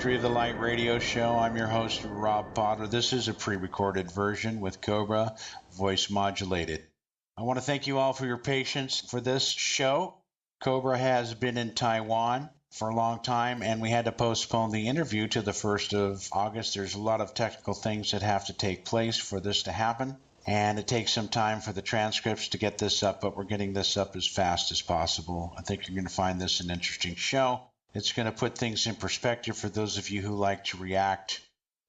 Victory of the Light radio show. I'm your host, Rob Potter. This is a pre-recorded version with Cobra, voice modulated. I want to thank you all for your patience for this show. Cobra has been in Taiwan for a long time, and we had to postpone the interview to the 1st of August. There's a lot of technical things that have to take place for this to happen, and it takes some time for the transcripts to get this up, but we're getting this up as fast as possible. I think you're going to find this an interesting show. It's going to put things in perspective for those of you who like to react,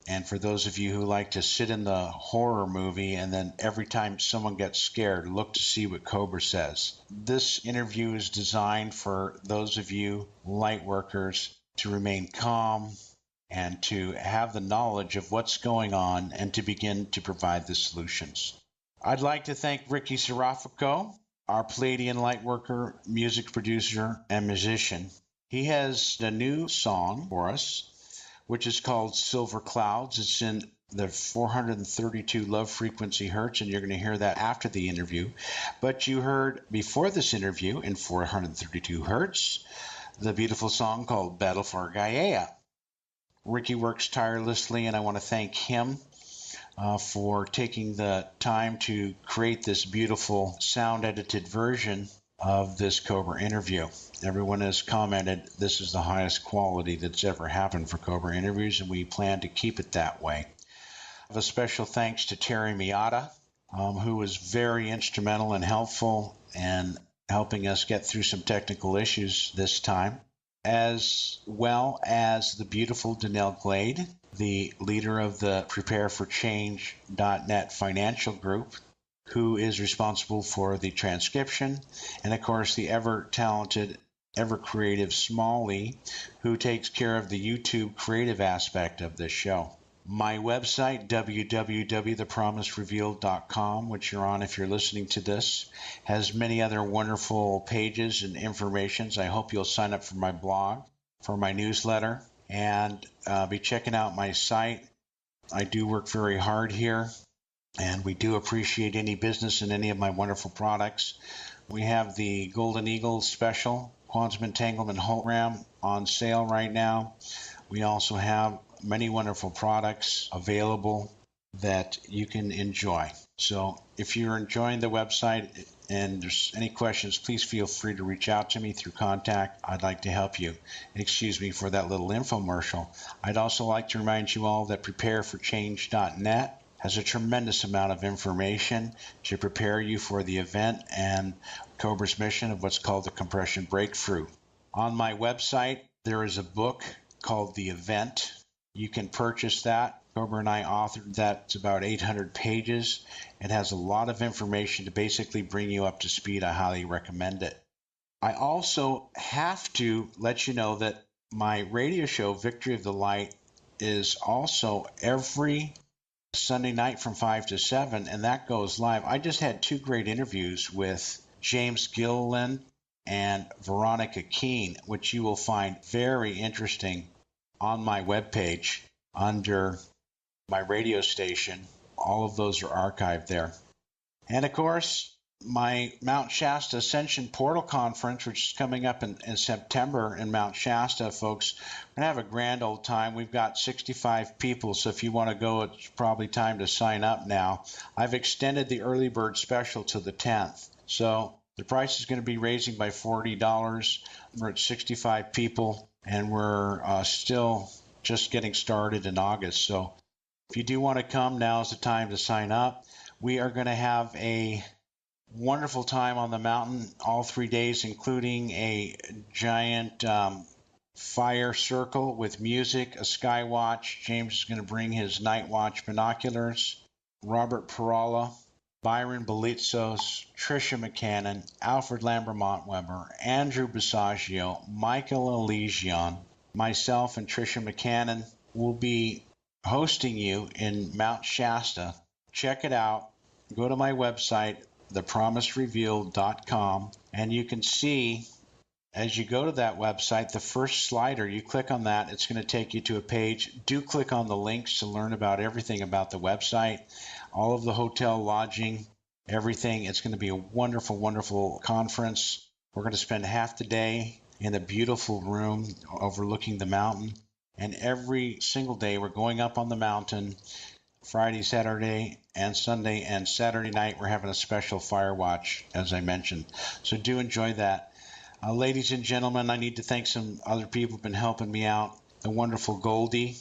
and for those of you who like to sit in the horror movie and then every time someone gets scared, look to see what Cobra says. This interview is designed for those of you light workers to remain calm and to have the knowledge of what's going on and to begin to provide the solutions. I'd like to thank Ricky Serafico, our Palladian lightworker, music producer, and musician. He has a new song for us, which is called Silver Clouds. It's in the 432 love frequency hertz, and you're going to hear that after the interview. But you heard before this interview in 432 hertz, the beautiful song called Battle for Gaia. Ricky works tirelessly, and I want to thank him for taking the time to create this beautiful sound-edited version of this Cobra interview. Everyone has commented this is the highest quality that's ever happened for Cobra interviews, and we plan to keep it that way. I have a special thanks to Terry Miata, who was very instrumental and helpful in helping us get through some technical issues this time, as well as the beautiful Danelle Glade, the leader of the PrepareForChange.net financial group, who is responsible for the transcription, and of course the ever-talented, ever-creative Smalley, who takes care of the YouTube creative aspect of this show. My website, www.thepromiserevealed.com, which you're on if you're listening to this, has many other wonderful pages and informations. I hope you'll sign up for my blog, for my newsletter, and be checking out my site. I do work very hard here, and we do appreciate any business in any of my wonderful products. We have the Golden Eagle Special Quantum Entanglement Hologram on sale right now. We also have many wonderful products available that you can enjoy. So if you're enjoying the website and there's any questions, please feel free to reach out to me through contact. I'd like to help you. Excuse me for that little infomercial. I'd also like to remind you all that PrepareForChange.net has a tremendous amount of information to prepare you for the event and Cobra's mission of what's called the Compression Breakthrough. On my website, there is a book called The Event. You can purchase that. Cobra and I authored that. It's about 800 pages. It has a lot of information to basically bring you up to speed. I highly recommend it. I also have to let you know that my radio show, Victory of the Light, is also every Sunday night from 5 to 7, and that goes live. I just had two great interviews with James Gilliland and Veronica Keene, which you will find very interesting on my webpage under my radio station. All of those are archived there. And of course, my Mount Shasta Ascension Portal Conference, which is coming up in September in Mount Shasta, folks. We're going to have a grand old time. We've got 65 people, so if you want to go, it's probably time to sign up now. I've extended the early bird special to the 10th. So the price is going to be raising by $40. We're at 65 people, and we're still just getting started in August. So if you do want to come, now is the time to sign up. We are going to have a wonderful time on the mountain all 3 days, including a giant fire circle with music, a sky watch. James is going to bring his night watch binoculars. Robert Perala, Byron Belitzos, Tricia McCannon, Alfred Lambermont Weber, Andrew Bisagio, Michael Elysion, myself, and Tricia McCannon will be hosting you in Mount Shasta. Check it out. Go to my website, thepromiserevealed.com, and you can see as you go to that website, the first slider, you click on that, it's going to take you to a page. Do click on the links to learn about everything about the website, all of the hotel lodging, everything. It's going to be a wonderful, wonderful conference. We're going to spend half the day in a beautiful room overlooking the mountain. And every single day we're going up on the mountain Friday, Saturday, and Sunday, and Saturday night we're having a special fire watch, as I mentioned. So do enjoy that. Ladies and gentlemen, I need to thank some other people who've been helping me out. The wonderful Goldie,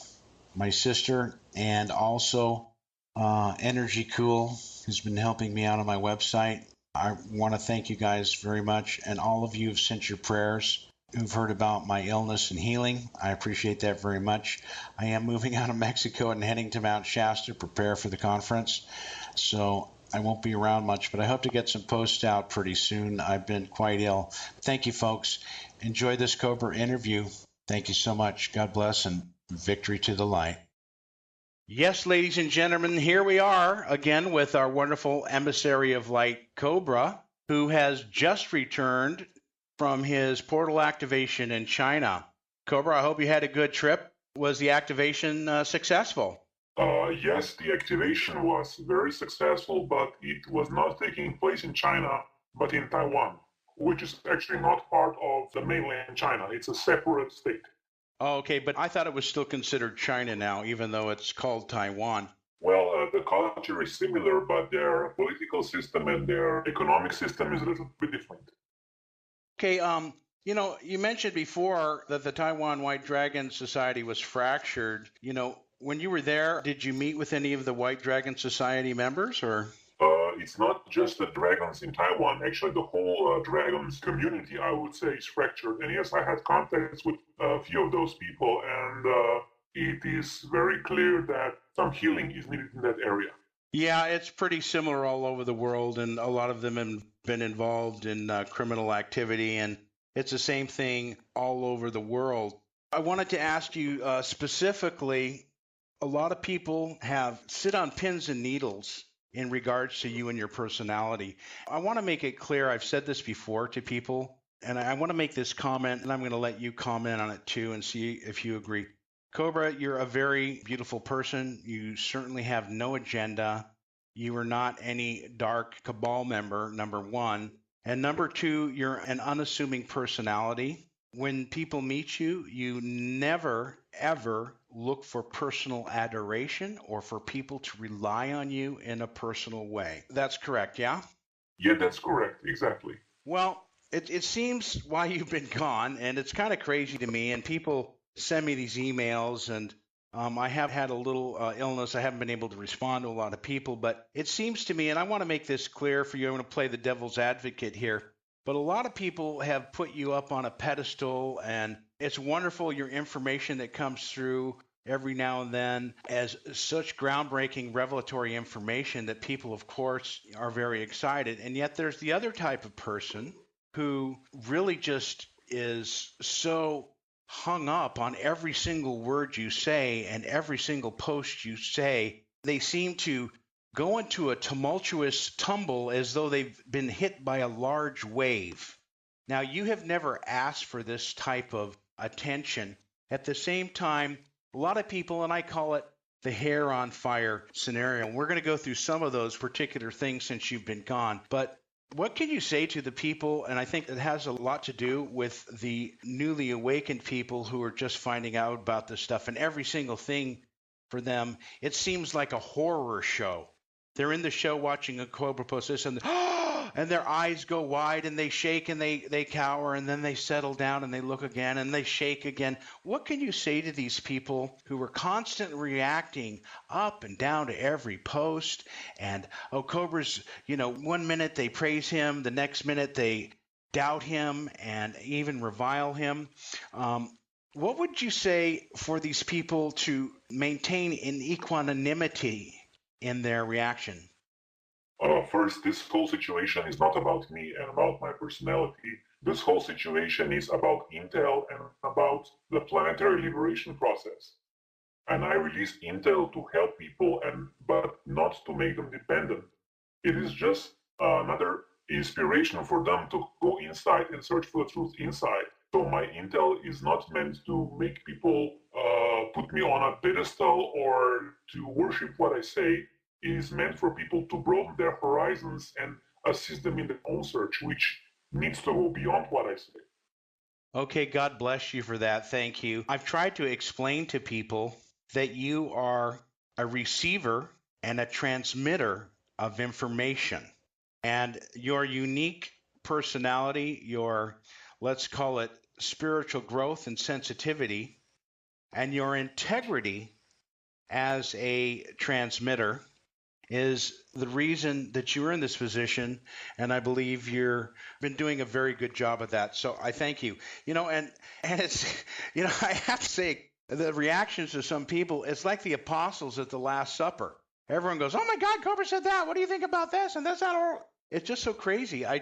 my sister, and also Energy Cool, who's been helping me out on my website. I want to thank you guys very much, and all of you have sent your prayers, who've heard about my illness and healing. I appreciate that very much. I am moving out of Mexico and heading to Mount Shasta to prepare for the conference, so I won't be around much, but I hope to get some posts out pretty soon. I've been quite ill. Thank you, folks. Enjoy this Cobra interview. Thank you so much. God bless, and victory to the light. Yes, ladies and gentlemen, here we are again with our wonderful emissary of light, Cobra, who has just returned from his portal activation in China. Cobra, I hope you had a good trip. Was the activation successful? Yes, the activation was very successful, but it was not taking place in China, but in Taiwan, which is actually not part of the mainland China. It's a separate state. Oh, okay, but I thought it was still considered China now, even though it's called Taiwan. Well, the culture is similar, but their political system and their economic system is a little bit different. Okay, you mentioned before that the Taiwan White Dragon Society was fractured. When you were there, did you meet with any of the White Dragon Society members, or? It's not just the dragons in Taiwan. Actually, the whole dragons community, I would say, is fractured. And yes, I had contacts with a few of those people, and it is very clear that some healing is needed in that area. Yeah, it's pretty similar all over the world, and a lot of them have been involved in criminal activity, and it's the same thing all over the world. I wanted to ask you specifically, a lot of people have sit on pins and needles in regards to you and your personality. I want to make it clear, I've said this before to people, and I want to make this comment, and I'm going to let you comment on it too and see if you agree. Cobra, you're a very beautiful person. You certainly have no agenda. You are not any dark cabal member, number one. And number two, you're an unassuming personality. When people meet you, you never, ever look for personal adoration or for people to rely on you in a personal way. That's correct, yeah? Yeah, that's correct. Exactly. Well, it seems why you've been gone, and it's kind of crazy to me, and people send me these emails, and I have had a little illness. I haven't been able to respond to a lot of people, but it seems to me, and I want to make this clear for you, I'm going to play the devil's advocate here, but a lot of people have put you up on a pedestal, and it's wonderful your information that comes through every now and then as such groundbreaking revelatory information that people, of course, are very excited. And yet there's the other type of person who really just is so hung up on every single word you say and every single post you say. They seem to go into a tumultuous tumble as though they've been hit by a large wave. Now, you have never asked for this type of attention. At the same time, a lot of people, and I call it the hair on fire scenario. We're going to go through some of those particular things since you've been gone. But what can you say to the people, and I think it has a lot to do with the newly awakened people who are just finding out about this stuff, and every single thing for them, it seems like a horror show. They're in the show watching a Cobra post this, and their eyes go wide, and they shake, and they cower, and then they settle down, and they look again, and they shake again. What can you say to these people who are constantly reacting up and down to every post? And, Cobra's, 1 minute they praise him, the next minute they doubt him and even revile him. What would you say for these people to maintain an equanimity in their reaction? First, this whole situation is not about me and about my personality. This whole situation is about Intel and about the planetary liberation process. And I released Intel to help people, but not to make them dependent. It is just another inspiration for them to go inside and search for the truth inside. So my Intel is not meant to make people put me on a pedestal or to worship what I say. It is meant for people to broaden their horizons and assist them in their own search, which needs to go beyond what I say. Okay, God bless you for that. Thank you. I've tried to explain to people that you are a receiver and a transmitter of information. And your unique personality, your, let's call it spiritual growth and sensitivity, and your integrity as a transmitter is the reason that you're in this position, and I believe you've been doing a very good job of that. So I thank you. And it's I have to say the reactions of some people, it's like the apostles at the Last Supper. Everyone goes, "Oh my God, Cobra said that. What do you think about this?" And that's not all. It's just so crazy. I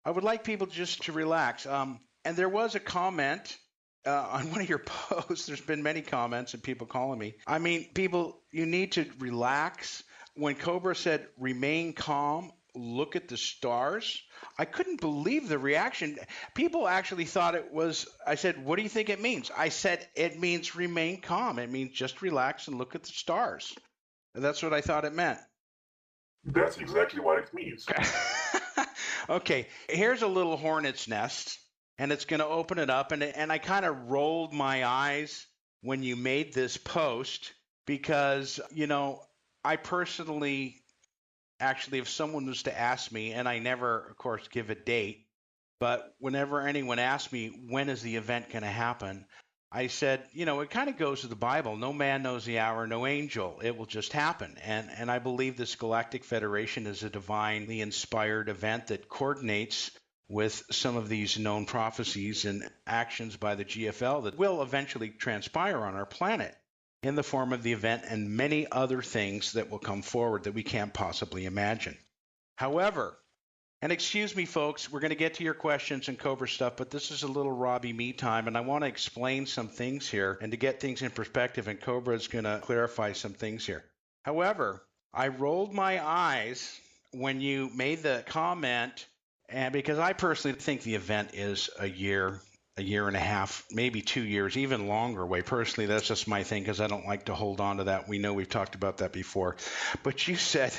would like people just to relax. And there was a comment on one of your posts. There's been many comments and people calling me. I mean, people, you need to relax. When Cobra said, remain calm, look at the stars, I couldn't believe the reaction. People actually thought it was, I said, what do you think it means? I said, it means remain calm. It means just relax and look at the stars. That's what I thought it meant. That's exactly what it means. Okay, here's a little hornet's nest, and it's going to open it up. And I kind of rolled my eyes when you made this post because, I personally, actually, if someone was to ask me, and I never, of course, give a date, but whenever anyone asks me, when is the event going to happen? I said, it kind of goes to the Bible. No man knows the hour, no angel. It will just happen. And I believe this Galactic Federation is a divinely inspired event that coordinates with some of these known prophecies and actions by the GFL that will eventually transpire on our planet in the form of the event and many other things that will come forward that we can't possibly imagine. However, and excuse me, folks, we're going to get to your questions and Cobra stuff, but this is a little Robbie me time, and I want to explain some things here and to get things in perspective, and Cobra is going to clarify some things here. However, I rolled my eyes when you made the comment, and because I personally think the event is a year and a half, maybe 2 years, even longer away. Personally, that's just my thing because I don't like to hold on to that. We know we've talked about that before. But you said,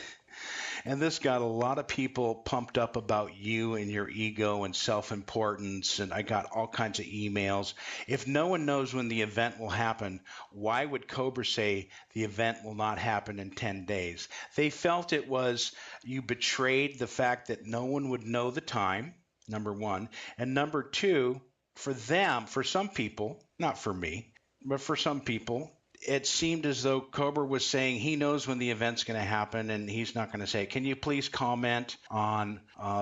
and this got a lot of people pumped up about you and your ego and self-importance, and I got all kinds of emails. If no one knows when the event will happen, why would Cobra say the event will not happen in 10 days? They felt it was you betrayed the fact that no one would know the time, number one. And number two, for them, for some people, not for me, but for some people, it seemed as though Cobra was saying he knows when the event's going to happen and he's not going to say. Can you please comment on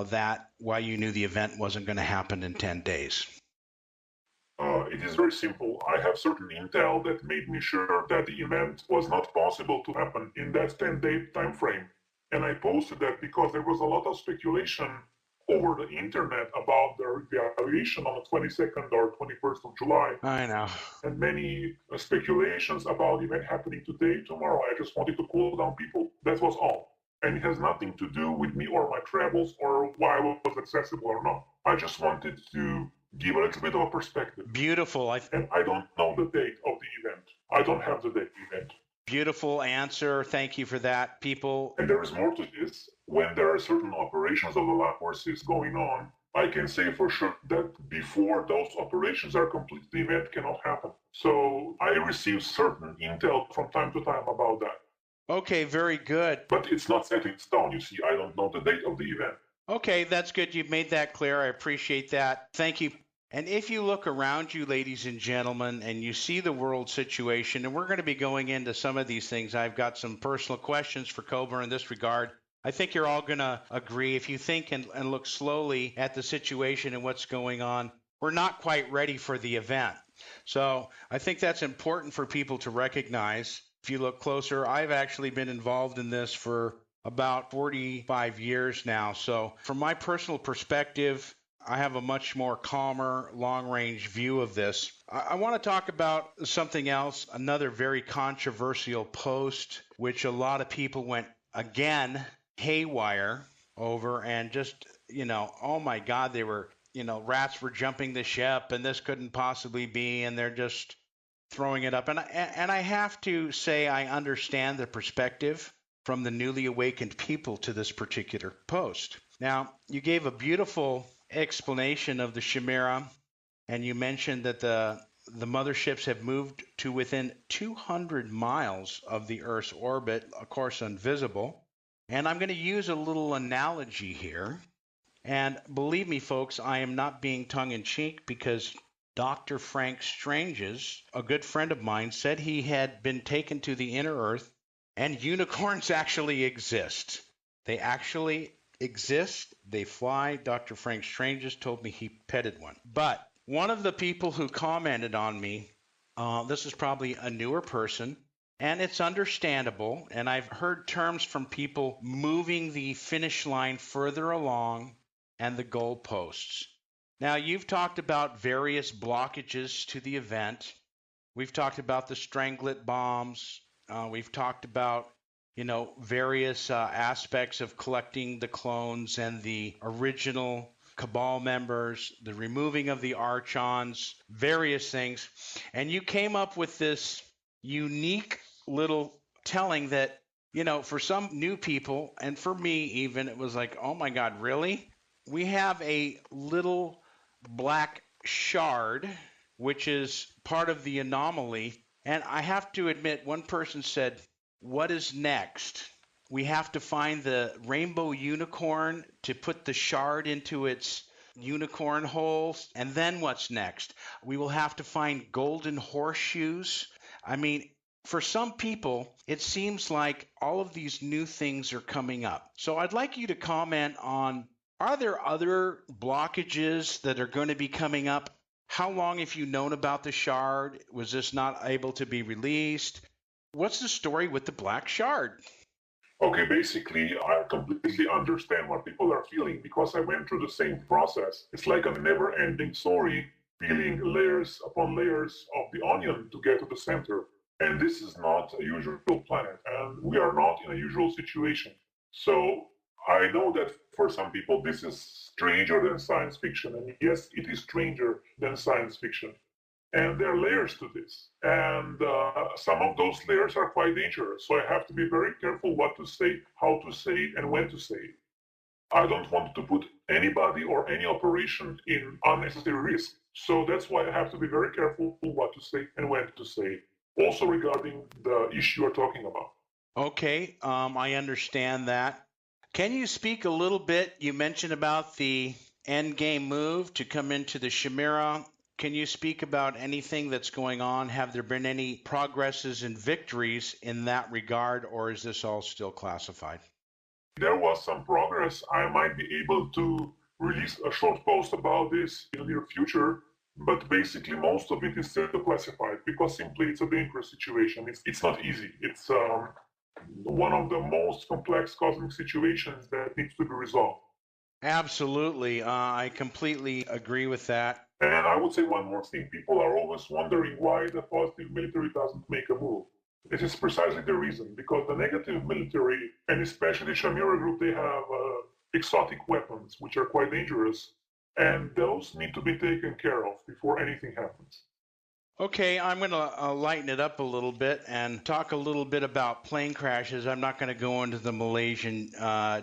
that, why you knew the event wasn't going to happen in 10 days? It is very simple. I have certain intel that made me sure that the event was not possible to happen in that 10-day time frame. And I posted that because there was a lot of speculation over the internet about their evaluation on the 22nd or 21st of July. I know. And many speculations about the event happening today, tomorrow. I just wanted to cool down people. That was all. And it has nothing to do with me or my travels or why I was accessible or not. I just wanted to give a little bit of a perspective. Beautiful. And I don't know the date of the event. I don't have the date of the event. Beautiful answer. Thank you for that, people. And there is more to this. When there are certain operations of the Life Forces going on, I can say for sure that before those operations are complete, the event cannot happen. So I receive certain intel from time to time about that. Okay, very good. But it's not set in stone. You see, I don't know the date of the event. Okay, that's good. You've made that clear. I appreciate that. Thank you. And if you look around you, ladies and gentlemen, and you see the world situation, and we're going to be going into some of these things, I've got some personal questions for Cobra in this regard. I think you're all going to agree. If you think and look slowly at the situation and what's going on, we're not quite ready for the event. So I think that's important for people to recognize. If you look closer, I've actually been involved in this for about 45 years now. So from my personal perspective, I have a much more calmer, long-range view of this. I want to talk about something else, another very controversial post, which a lot of people went, again, haywire over and just, oh my God, they were, rats were jumping the ship and this couldn't possibly be, and they're just throwing it up. And I have to say I understand the perspective from the newly awakened people to this particular post. Now, you gave a beautiful explanation of the Chimera and you mentioned that the motherships have moved to within 200 miles of the Earth's orbit, of course, invisible. And I'm going to use a little analogy here. And believe me, folks, I am not being tongue in cheek because Dr. Frank Strange's, a good friend of mine, said he had been taken to the inner Earth and unicorns actually exist. They actually exist. They fly. Dr. Frank Strange's told me he petted one. But one of the people who commented on me, this is probably a newer person, and it's understandable. And I've heard terms from people moving the finish line further along and the goalposts. Now, you've talked about various blockages to the event. We've talked about the stranglet bombs. We've talked about, various aspects of collecting the clones and the original Cabal members, the removing of the Archons, various things. And you came up with this unique little telling that, for some new people, and for me even, it was like, oh my God, really? We have a little black shard, which is part of the anomaly. And I have to admit, one person said, what is next? We have to find the rainbow unicorn to put the shard into its unicorn holes. And then what's next? We will have to find golden horseshoes. I mean, for some people, it seems like all of these new things are coming up. So I'd like you to comment on, are there other blockages that are going to be coming up? How long have you known about the shard? Was this not able to be released? What's the story with the black shard? Okay, basically, I completely understand what people are feeling because I went through the same process. It's like a never ending story, peeling layers upon layers of the onion to get to the center. And this is not a usual planet, and we are not in a usual situation. So I know that for some people this is stranger than science fiction, and yes, it is stranger than science fiction. And there are layers to this, and some of those layers are quite dangerous. So I have to be very careful what to say, how to say it, and when to say it. I don't want to put anybody or any operation in unnecessary risk. So that's why I have to be very careful what to say and when to say it. Also regarding the issue you're talking about. Okay, I understand that. Can you speak a little bit? You mentioned about the end game move to come into the Chimera. Can you speak about anything that's going on? Have there been any progresses and victories in that regard, or is this all still classified? There was some progress. I might be able to release a short post about this in the near future, but basically most of it is still classified because simply it's a dangerous situation. It's not easy. It's one of the most complex cosmic situations that needs to be resolved. Absolutely. I completely agree with that. And I would say one more thing. People are always wondering why the positive military doesn't make a move. This is precisely the reason, because the negative military, and especially Shamira group, they have exotic weapons, which are quite dangerous, and those need to be taken care of before anything happens. Okay, I'm going to lighten it up a little bit and talk a little bit about plane crashes. I'm not going to go into the Malaysian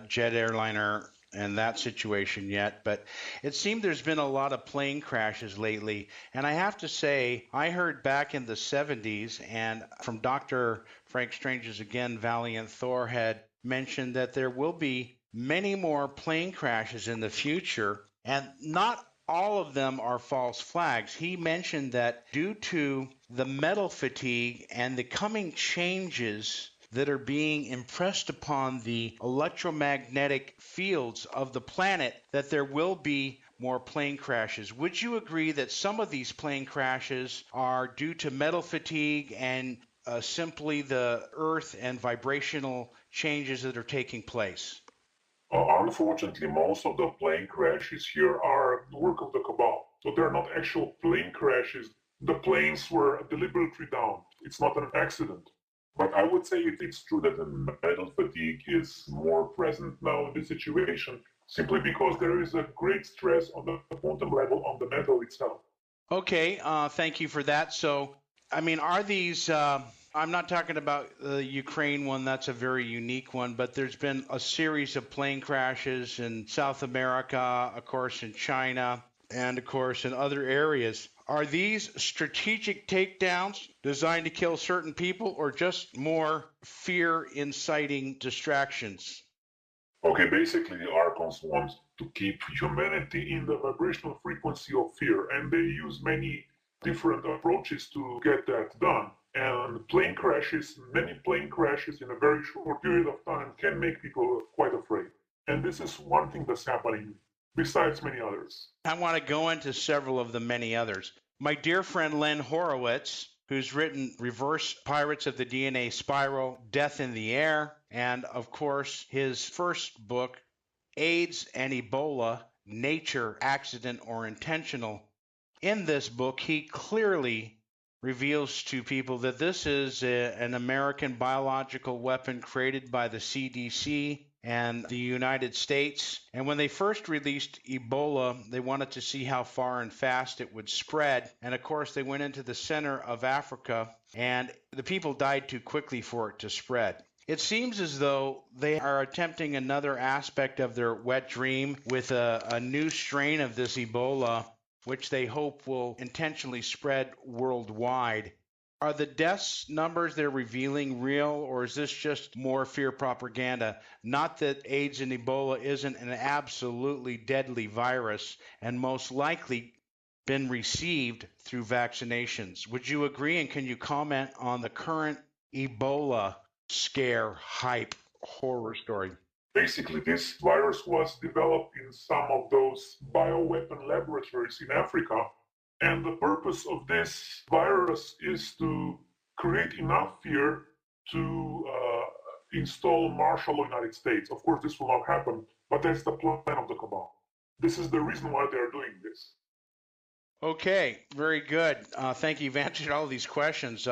jet airliner and that situation yet, but it seemed there's been a lot of plane crashes lately. And I have to say, I heard back in the 70s, and from Dr. Frank Strange's again, Valiant Thor had mentioned that there will be many more plane crashes in the future, and not all of them are false flags. He mentioned that due to the metal fatigue and the coming changes that are being impressed upon the electromagnetic fields of the planet, that there will be more plane crashes. Would you agree that some of these plane crashes are due to metal fatigue and simply the earth and vibrational changes that are taking place? Unfortunately, most of the plane crashes here are the work of the Cabal. So they're not actual plane crashes. The planes were deliberately downed. It's not an accident. But I would say it's true that the metal fatigue is more present now in this situation, simply because there is a great stress on the quantum level on the metal itself. Okay, thank you for that. So, I mean, are these, I'm not talking about the Ukraine one, that's a very unique one, but there's been a series of plane crashes in South America, of course, in China. and, of course, in other areas. Are these strategic takedowns designed to kill certain people or just more fear inciting distractions? Okay, basically, the Archons want to keep humanity in the vibrational frequency of fear, and they use many different approaches to get that done. And plane crashes, many plane crashes in a very short period of time can make people quite afraid. And this is one thing that's happening, besides many others. I want to go into several of the many others. My dear friend Len Horowitz, who's written Reverse Pirates of the DNA Spiral, Death in the Air, and of course his first book, AIDS and Ebola, Nature, Accident, or Intentional. In this book, he clearly reveals to people that this is an American biological weapon created by the CDC and the United States. And when they first released Ebola, they wanted to see how far and fast it would spread. And of course, they went into the center of Africa, and the people died too quickly for it to spread. It seems as though they are attempting another aspect of their wet dream with a new strain of this Ebola, which they hope will intentionally spread worldwide. Are the deaths numbers they're revealing real, or is this just more fear propaganda? Not that AIDS and Ebola isn't an absolutely deadly virus and most likely been received through vaccinations. Would you agree, and can you comment on the current Ebola scare, hype, horror story? Basically, this virus was developed in some of those bioweapon laboratories in Africa. And the purpose of this virus is to create enough fear to install martial law in the United States. Of course, this will not happen, but that's the plan of the cabal. This is the reason why they're doing this. Okay, very good. Thank you. You've answered all of these questions.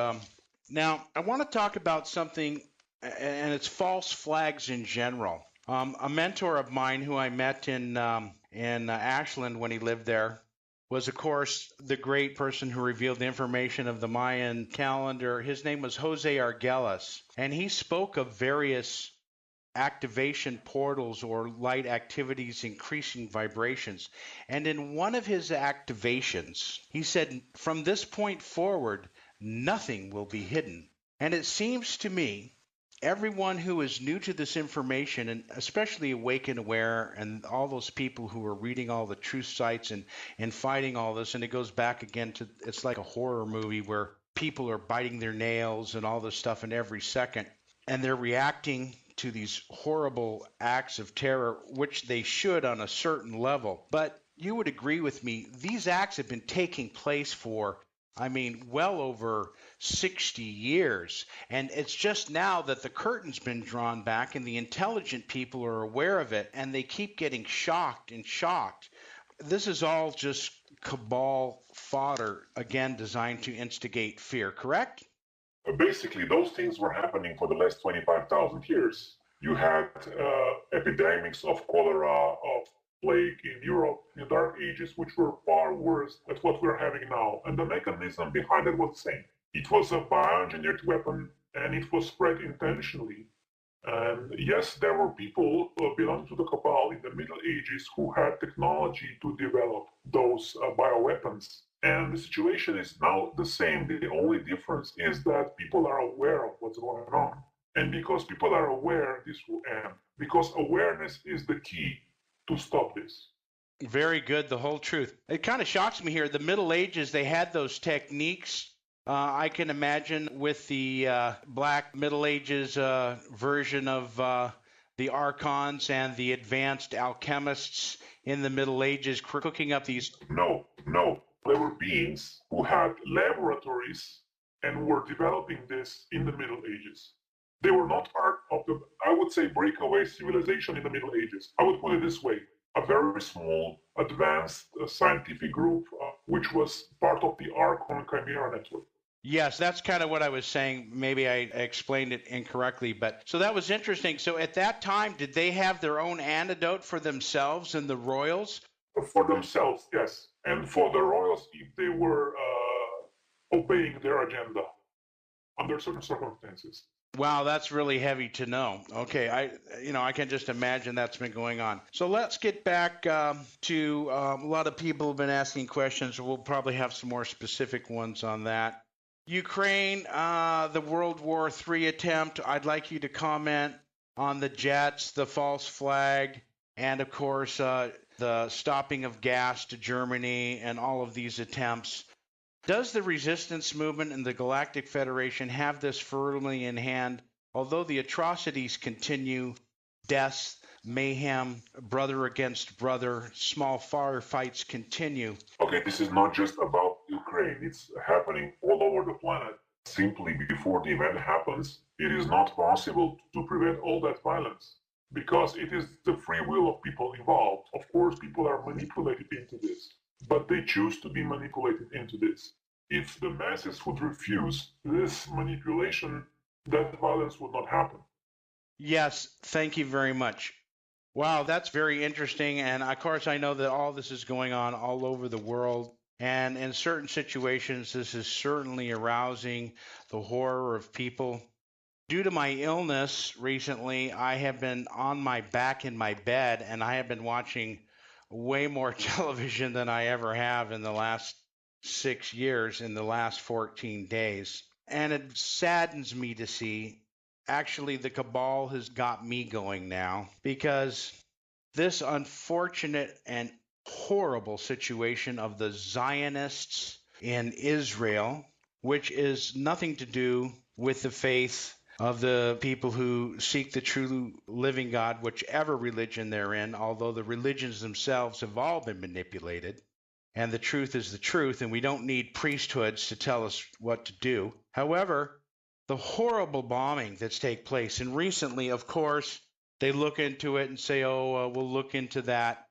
Now, I want to talk about something, and it's false flags in general. A mentor of mine who I met in Ashland when he lived there was, of course, the great person who revealed the information of the Mayan calendar. His name was Jose Arguelles, and he spoke of various activation portals or light activities increasing vibrations. And in one of his activations, he said, from this point forward, nothing will be hidden. And it seems to me everyone who is new to this information, and especially Awake and Aware, and all those people who are reading all the truth sites and fighting all this, and it goes back again to, it's like a horror movie where people are biting their nails and all this stuff in every second, and they're reacting to these horrible acts of terror, which they should on a certain level. But you would agree with me, these acts have been taking place for, I mean, well over 60 years. And it's just now that the curtain's been drawn back and the intelligent people are aware of it, and they keep getting shocked and shocked. This is all just cabal fodder, again, designed to instigate fear, correct? Basically, those things were happening for the last 25,000 years. You had epidemics of cholera, of plague in Europe in the Dark Ages, which were far worse than what we're having now. And the mechanism behind it was the same. It was a bioengineered weapon, and it was spread intentionally. And yes, there were people belonging to the cabal in the Middle Ages who had technology to develop those bioweapons. And the situation is now the same. The only difference is that people are aware of what's going on. And because people are aware, this will end. Because awareness is the key to stop this. Very good, the whole truth. It kind of shocks me here. The Middle Ages, they had those techniques. I can imagine with the Black Middle Ages version of the Archons and the advanced alchemists in the Middle Ages cooking up these. No, no. There were beings who had laboratories and were developing this in the Middle Ages. They were not part of the, I would say, breakaway civilization in the Middle Ages. I would put it this way: a very small, advanced scientific group, which was part of the Archon Chimera network. Yes, that's kind of what I was saying. Maybe I explained it incorrectly, but so that was interesting. So at that time, did they have their own antidote for themselves and the royals? For themselves, yes. And for the royals, if they were obeying their agenda under certain circumstances. Wow, that's really heavy to know. Okay, I can just imagine that's been going on. So let's get back to a lot of people have been asking questions. We'll probably have some more specific ones on that. Ukraine, the World War III attempt. I'd like you to comment on the jets, the false flag, and of course the stopping of gas to Germany and all of these attempts. Does the resistance movement and the Galactic Federation have this firmly in hand? Although the atrocities continue, deaths, mayhem, brother against brother, small firefights continue. Okay, this is not just about Ukraine, it's happening all over the planet. Simply before the event happens, it is not possible to prevent all that violence because it is the free will of people involved. Of course, people are manipulated into this, but they choose to be manipulated into this. If the masses would refuse this manipulation, that violence would not happen. Yes, thank you very much. Wow, that's very interesting. And of course, I know that all this is going on all over the world. And in certain situations, this is certainly arousing the horror of people. Due to my illness recently, I have been on my back in my bed and I have been watching way more television than I ever have in the last 6 years, in the last 14 days. And it saddens me to see actually the cabal has got me going now because this unfortunate and horrible situation of the Zionists in Israel, which is nothing to do with the faith of the people who seek the true living God, whichever religion they're in, although the religions themselves have all been manipulated. And the truth is the truth, and we don't need priesthoods to tell us what to do. However, the horrible bombing that's taken place, and recently, of course, they look into it and say, oh, we'll look into that.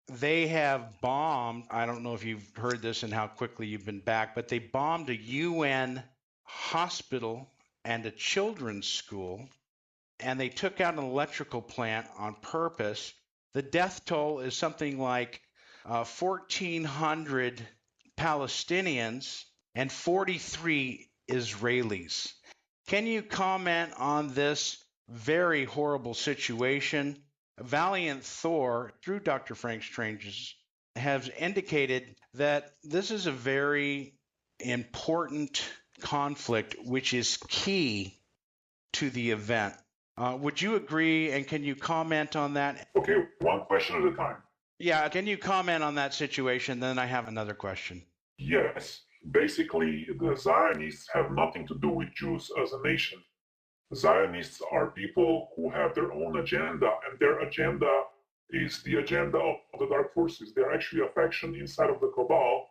They have bombed, I don't know if you've heard this and how quickly you've been back, but they bombed a UN hospital and a children's school, and they took out an electrical plant on purpose. The death toll is something like 1,400 Palestinians and 43 Israelis. Can you comment on this very horrible situation? Valiant Thor, through Dr. Frank Strange's, has indicated that this is a very important conflict, which is key to the event. Would you agree, and can you comment on that? Okay, one question at a time. Yeah, can you comment on that situation? Then I have another question. Yes, basically, the Zionists have nothing to do with Jews as a nation. Zionists are people who have their own agenda, and their agenda is the agenda of the dark forces. They're actually a faction inside of the Cabal,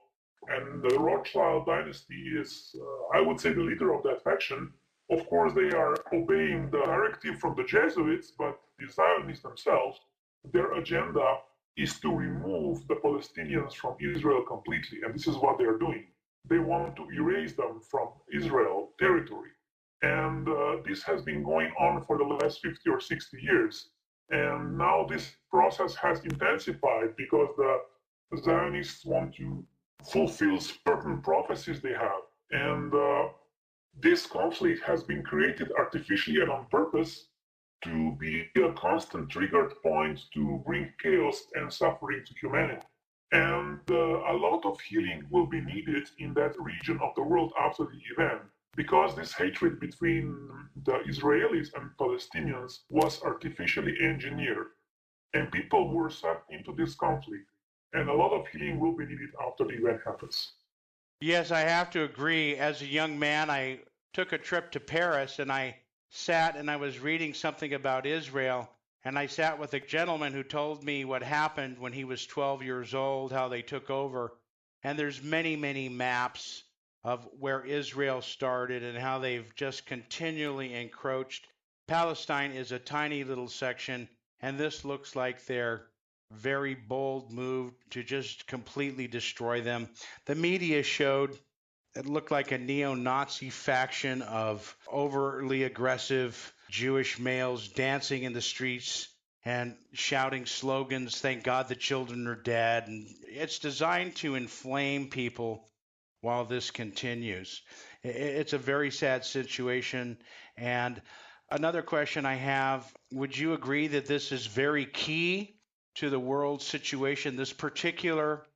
and the Rothschild dynasty is, I would say, the leader of that faction. Of course, they are obeying the directive from the Jesuits, but the Zionists themselves, their agenda is to remove the Palestinians from Israel completely, and this is what they're doing. They want to erase them from Israel territory. And this has been going on for the last 50 or 60 years. And now this process has intensified because the Zionists want to fulfill certain prophecies they have. And this conflict has been created artificially and on purpose to be a constant triggered point to bring chaos and suffering to humanity. And a lot of healing will be needed in that region of the world after the event because this hatred between the Israelis and Palestinians was artificially engineered, and people were sucked into this conflict. And a lot of healing will be needed after the event happens. Yes, I have to agree. As a young man, I took a trip to Paris and I sat and I was reading something about Israel. And I sat with a gentleman who told me what happened when he was 12 years old, how they took over. And there's many, many maps of where Israel started and how they've just continually encroached. Palestine is a tiny little section, and this looks like their very bold move to just completely destroy them. The media showed it looked like a neo-Nazi faction of overly aggressive Jewish males dancing in the streets and shouting slogans, "Thank God the children are dead." And it's designed to inflame people while this continues. It's a very sad situation. And another question I have, would you agree that this is very key to the world situation, this particular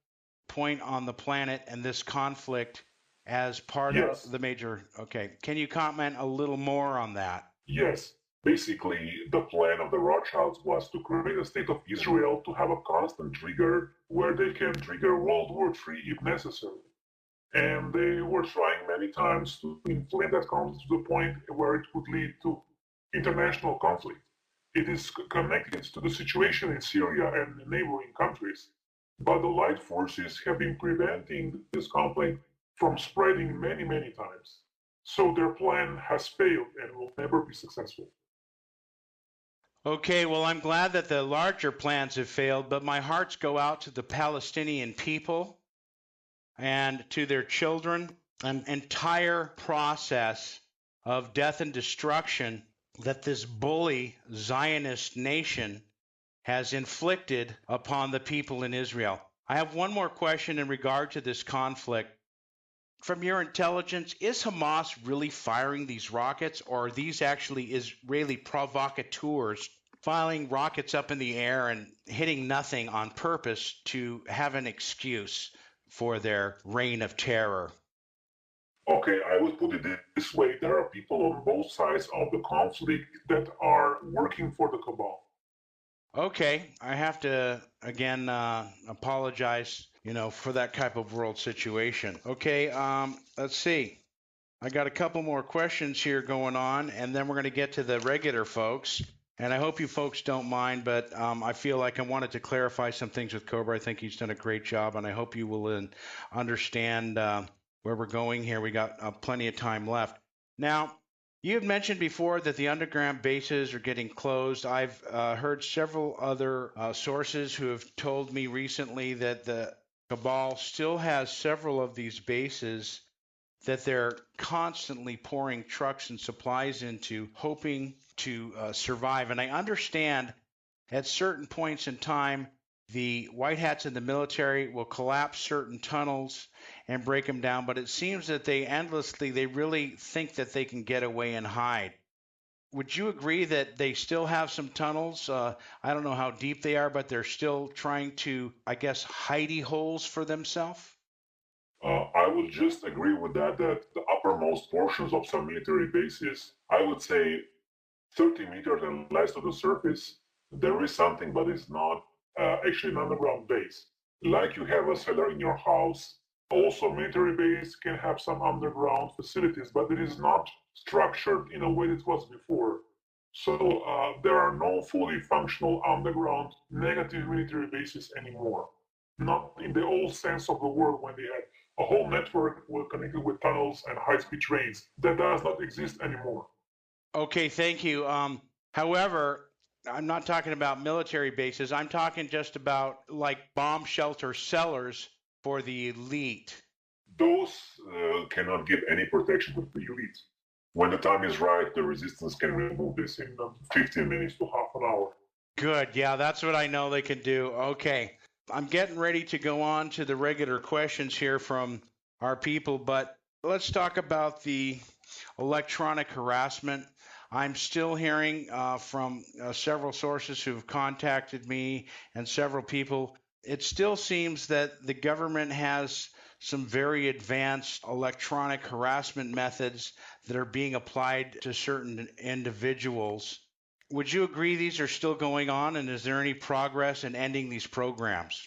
point on the planet and this conflict as part of Yes, the major? Okay. Can you comment a little more on that? yes. Basically, the plan of the Rothschilds was to create a state of Israel to have a constant trigger where they can trigger World War III if necessary. And they were trying many times to inflame that conflict to the point where it would lead to international conflict. It is connected to the situation in Syria and neighboring countries, but the light forces have been preventing this conflict from spreading many, many times. So their plan has failed and will never be successful. Okay, well, I'm glad that the larger plans have failed, but my hearts go out to the Palestinian people and to their children, an entire process of death and destruction that this bully Zionist nation has inflicted upon the people in Israel. I have one more question in regard to this conflict. From your intelligence, is Hamas really firing these rockets, or are these actually Israeli provocateurs firing rockets up in the air and hitting nothing on purpose to have an excuse for their reign of terror? Okay, I would put it this way: there are people on both sides of the conflict that are working for the cabal. Okay, I have to again apologize, for that type of world situation. Okay, let's see. I got a couple more questions here going on, and then we're going to get to the regular folks. And I hope you folks don't mind, but I feel like I wanted to clarify some things with Cobra. I think he's done a great job, and I hope you will understand where we're going here. We got plenty of time left. Now, you had mentioned before that the underground bases are getting closed. I've heard several other sources who have told me recently that the cabal still has several of these bases that they're constantly pouring trucks and supplies into, hoping to survive. And I understand at certain points in time, the white hats in the military will collapse certain tunnels and break them down, but it seems that they really think that they can get away and hide. Would you agree that they still have some tunnels? I don't know how deep they are, but they're still trying to, I guess, hidey holes for themselves? I would just agree with that, that the uppermost portions of some military bases, I would say 30 meters and less to the surface, there is something, but it's not actually an underground base. Like you have a cellar in your house, also military base can have some underground facilities, but it is not structured in a way it was before. So there are no fully functional underground negative military bases anymore. Not in the old sense of the word when they had a whole network connected with tunnels and high-speed trains. That does not exist anymore. Okay, thank you. However, I'm not talking about military bases. I'm talking just about like bomb shelter cellars for the elite. Those cannot give any protection to the elite. When the time is right, the resistance can remove this in 15 minutes to half an hour. Good. Yeah, that's what I know they can do. Okay. I'm getting ready to go on to the regular questions here from our people, but let's talk about the electronic harassment. I'm still hearing from several sources who've contacted me and several people. It still seems that the government has some very advanced electronic harassment methods that are being applied to certain individuals. Would you agree these are still going on, and is there any progress in ending these programs?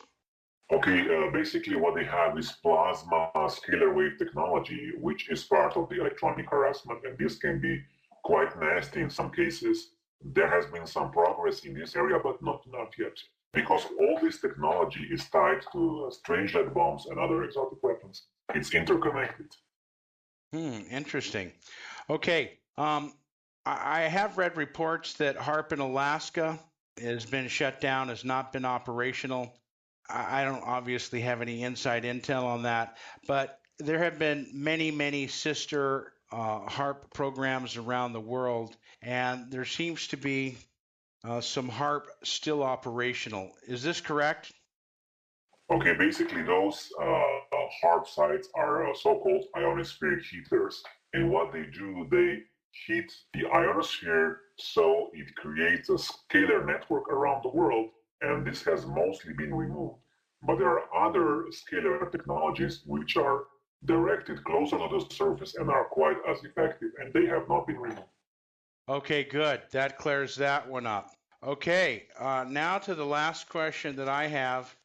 Okay, basically what they have is plasma scalar wave technology, which is part of the electronic harassment, and this can be quite nasty in some cases. There has been some progress in this area, but not yet, because all this technology is tied to strange lead bombs and other exotic weapons. It's interconnected. Interesting. Okay. I have read reports that HARP in Alaska has been shut down, has not been operational. I don't obviously have any inside intel on that, but there have been many, many sister HARP programs around the world, and there seems to be some HARP still operational. Is this correct? Okay, basically those hard sites are so-called ionospheric heaters. And what they do, they heat the ionosphere so it creates a scalar network around the world, and this has mostly been removed. But there are other scalar technologies which are directed closer to the surface and are quite as effective, and they have not been removed. Okay, good. That clears that one up. Okay, now to the last question that I have.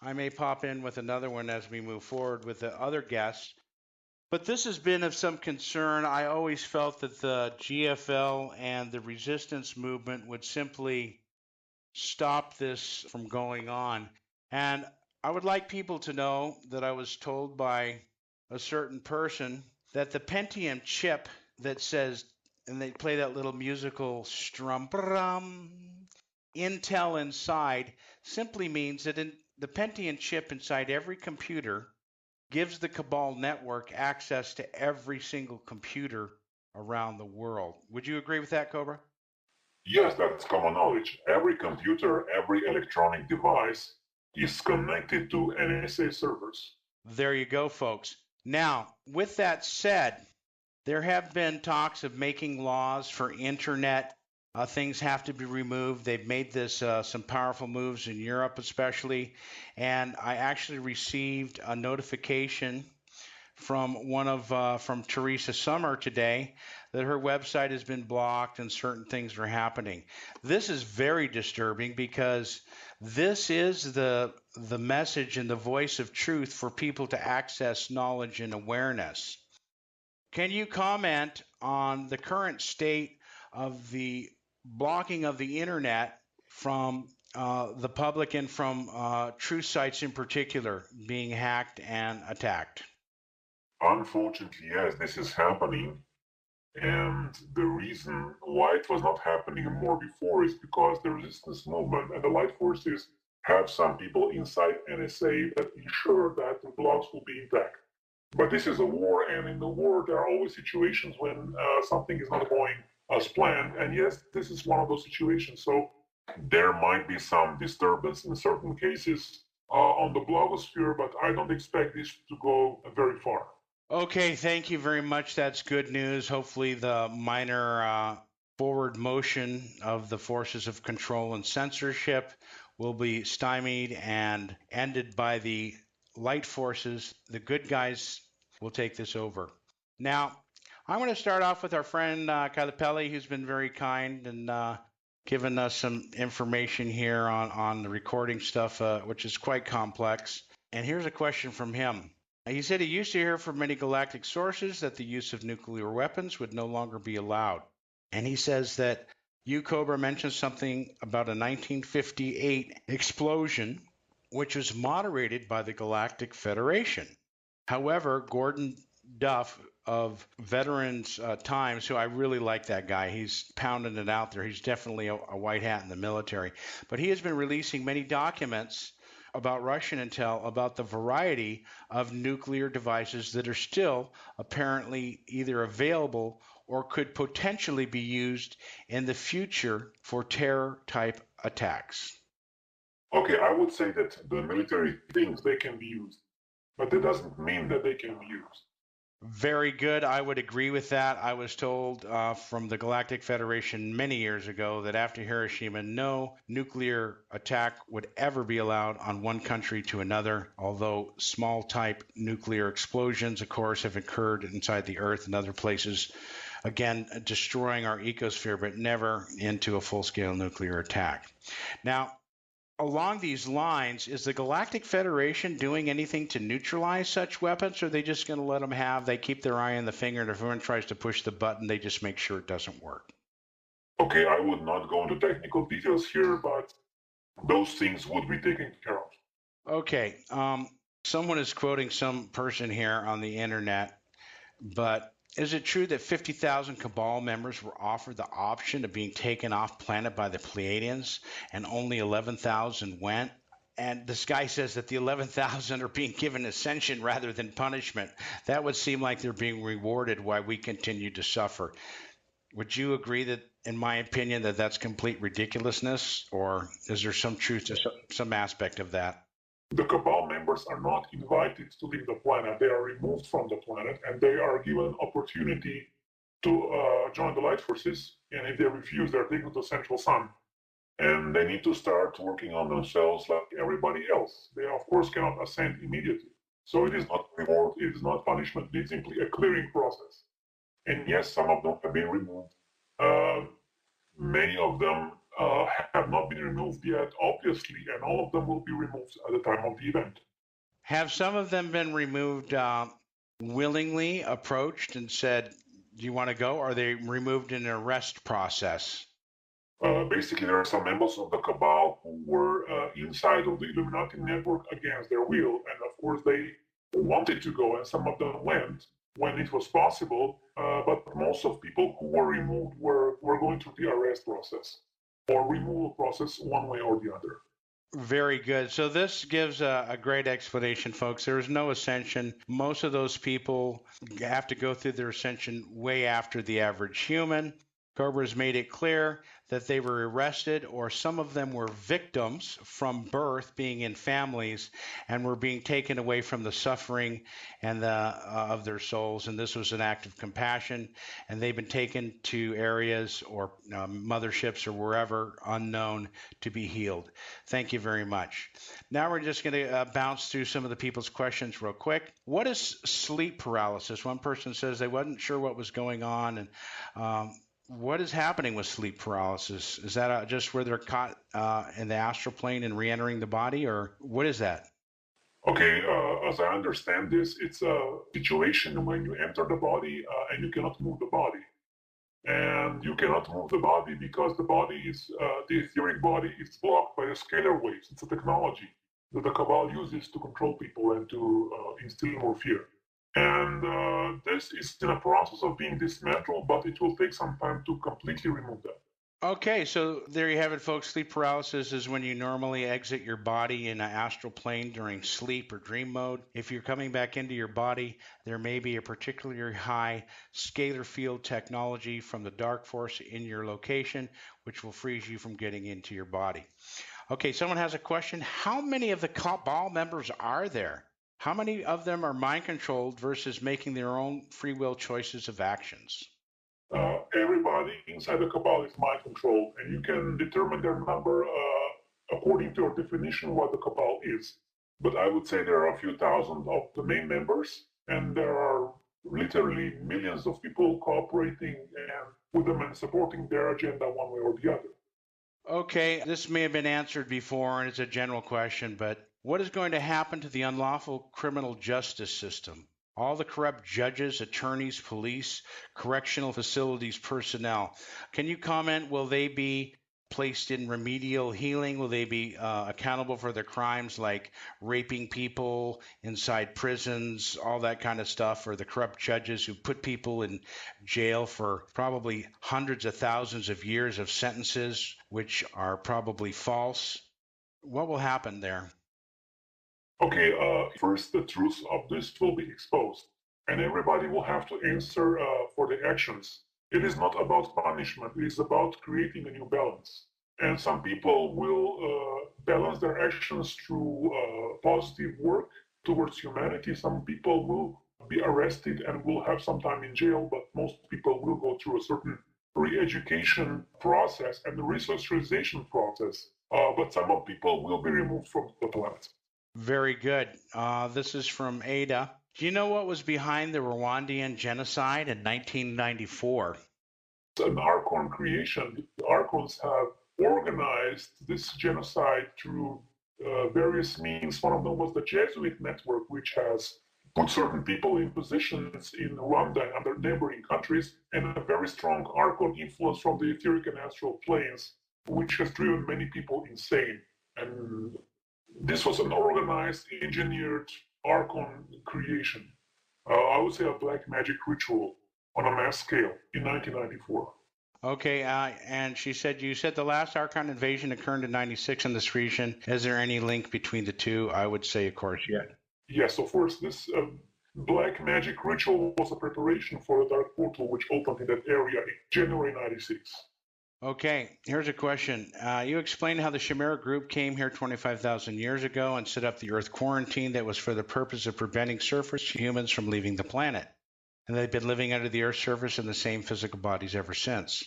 I may pop in with another one as we move forward with the other guests. But this has been of some concern. I always felt that the GFL and the resistance movement would simply stop this from going on. And I would like people to know that I was told by a certain person that the Pentium chip that says, and they play that little musical strum, Intel inside, simply means that in the Pentium chip inside every computer gives the Cabal network access to every single computer around the world. Would you agree with that, Cobra? Yes, that's common knowledge. Every computer, every electronic device is connected to NSA servers. There you go, folks. Now, with that said, there have been talks of making laws for internet. Things have to be removed. They've made this some powerful moves in Europe, especially. And I actually received a notification from Teresa Summer today that her website has been blocked and certain things are happening. This is very disturbing because this is the message and the voice of truth for people to access knowledge and awareness. Can you comment on the current state of the blocking of the internet from the public and from truth sites in particular being hacked and attacked? Unfortunately, yes, this is happening. And the reason why it was not happening more before is because the resistance movement and the light forces have some people inside NSA that ensure that the blogs will be intact. But this is a war, and in the war, there are always situations when something is not going as planned. And yes, this is one of those situations. So there might be some disturbance in certain cases on the blogosphere, but I don't expect this to go very far. Okay, thank you very much. That's good news. Hopefully, the minor forward motion of the forces of control and censorship will be stymied and ended by the light forces. The good guys will take this over. Now, I want to start off with our friend Calipelli, who's been very kind and given us some information here on the recording stuff, which is quite complex. And here's a question from him. He said he used to hear from many galactic sources that the use of nuclear weapons would no longer be allowed. And he says that you, Cobra, mentioned something about a 1958 explosion, which was moderated by the Galactic Federation. However, Gordon Duff of Veterans Times, who I really like that guy, he's pounding it out there. He's definitely a white hat in the military. But he has been releasing many documents about Russian intel about the variety of nuclear devices that are still apparently either available or could potentially be used in the future for terror-type attacks. Okay, I would say that the military thinks they can be used, but that doesn't mean that they can be used. Very good. I would agree with that. I was told from the Galactic Federation many years ago that after Hiroshima, no nuclear attack would ever be allowed on one country to another, although small type nuclear explosions, of course, have occurred inside the Earth and other places, again, destroying our ecosphere, but never into a full-scale nuclear attack. Now, along these lines, is the Galactic Federation doing anything to neutralize such weapons, or are they just going to let them have? They keep their eye on the finger, and if everyone tries to push the button, they just make sure it doesn't work. Okay, I would not go into technical details here, but those things would be taken care of. Okay, someone is quoting some person here on the internet, but is it true that 50,000 Cabal members were offered the option of being taken off planet by the Pleiadians and only 11,000 went? And this guy says that the 11,000 are being given ascension rather than punishment. That would seem like they're being rewarded while we continue to suffer. Would you agree that, in my opinion, that that's complete ridiculousness, or is there some truth to some aspect of that? The Cabal members members are not invited to leave the planet. They are removed from the planet, and they are given opportunity to join the light forces. And if they refuse, they're taken to the central sun. And they need to start working on themselves like everybody else. They, of course, cannot ascend immediately. So it is not reward, it is not punishment, it's simply a clearing process. And yes, some of them have been removed. Many of them have not been removed yet, obviously, and all of them will be removed at the time of the event. Have some of them been removed willingly, approached and said, do you want to go? Or are they removed in an arrest process? Basically, there are some members of the Cabal who were inside of the Illuminati network against their will, and of course they wanted to go, and some of them went when it was possible. But most of people who were removed were going through the arrest process or removal process, one way or the other. Very good. So this gives a great explanation, folks. There is no ascension. Most of those people have to go through their ascension way after the average human. Cobra's made it clear that they were arrested, or some of them were victims from birth, being in families, and were being taken away from the suffering and of their souls. And this was an act of compassion. And they've been taken to areas or motherships or wherever unknown to be healed. Thank you very much. Now we're just going to bounce through some of the people's questions real quick. What is sleep paralysis? One person says they wasn't sure what was going on, and what is happening with sleep paralysis? Is that just where they're caught in the astral plane and re-entering the body, or what is that? Okay, as I understand this, it's a situation when you enter the body and you cannot move the body. And you cannot move the body because the body is, the etheric body is blocked by the scalar waves. It's a technology that the Cabal uses to control people and to instill more fear. And this is in a process of being dismantled, but it will take some time to completely remove that. Okay, so there you have it, folks. Sleep paralysis is when you normally exit your body in an astral plane during sleep or dream mode. If you're coming back into your body, there may be a particularly high scalar field technology from the dark force in your location, which will freeze you from getting into your body. Okay, someone has a question. How many of the Cabal members are there? How many of them are mind controlled versus making their own free will choices of actions? Everybody inside the Cabal is mind controlled, and you can determine their number according to your definition what the Cabal is. But I would say there are a few thousand of the main members, and there are literally millions of people cooperating and with them and supporting their agenda one way or the other. Okay, this may have been answered before, and it's a general question, but what is going to happen to the unlawful criminal justice system? All the corrupt judges, attorneys, police, correctional facilities personnel. Can you comment, will they be placed in remedial healing? Will they be accountable for their crimes like raping people inside prisons, all that kind of stuff, or the corrupt judges who put people in jail for probably hundreds of thousands of years of sentences, which are probably false? What will happen there? Okay, first the truth of this will be exposed, and everybody will have to answer for the actions. It is not about punishment, it is about creating a new balance. And some people will balance their actions through positive work towards humanity. Some people will be arrested and will have some time in jail, but most people will go through a certain re-education process and the resocialization process. But some of people will be removed from the planet. Very good. This is from Ada. Do you know what was behind the Rwandan genocide in 1994? It's an Archon creation. The Archons have organized this genocide through various means. One of them was the Jesuit network, which has put certain people in positions in Rwanda and other neighboring countries, and a very strong Archon influence from the etheric and astral planes, which has driven many people insane. And this was an organized, engineered Archon creation. I would say a black magic ritual on a mass scale in 1994. Okay, and she said, you said the last Archon invasion occurred in 96 in this region. Is there any link between the two? I would say, of course, yeah. Yes, of course. This black magic ritual was a preparation for a dark portal which opened in that area in January 96. Okay, here's a question. You explained how the Chimera group came here 25,000 years ago and set up the Earth quarantine that was for the purpose of preventing surface humans from leaving the planet. And they've been living under the Earth's surface in the same physical bodies ever since.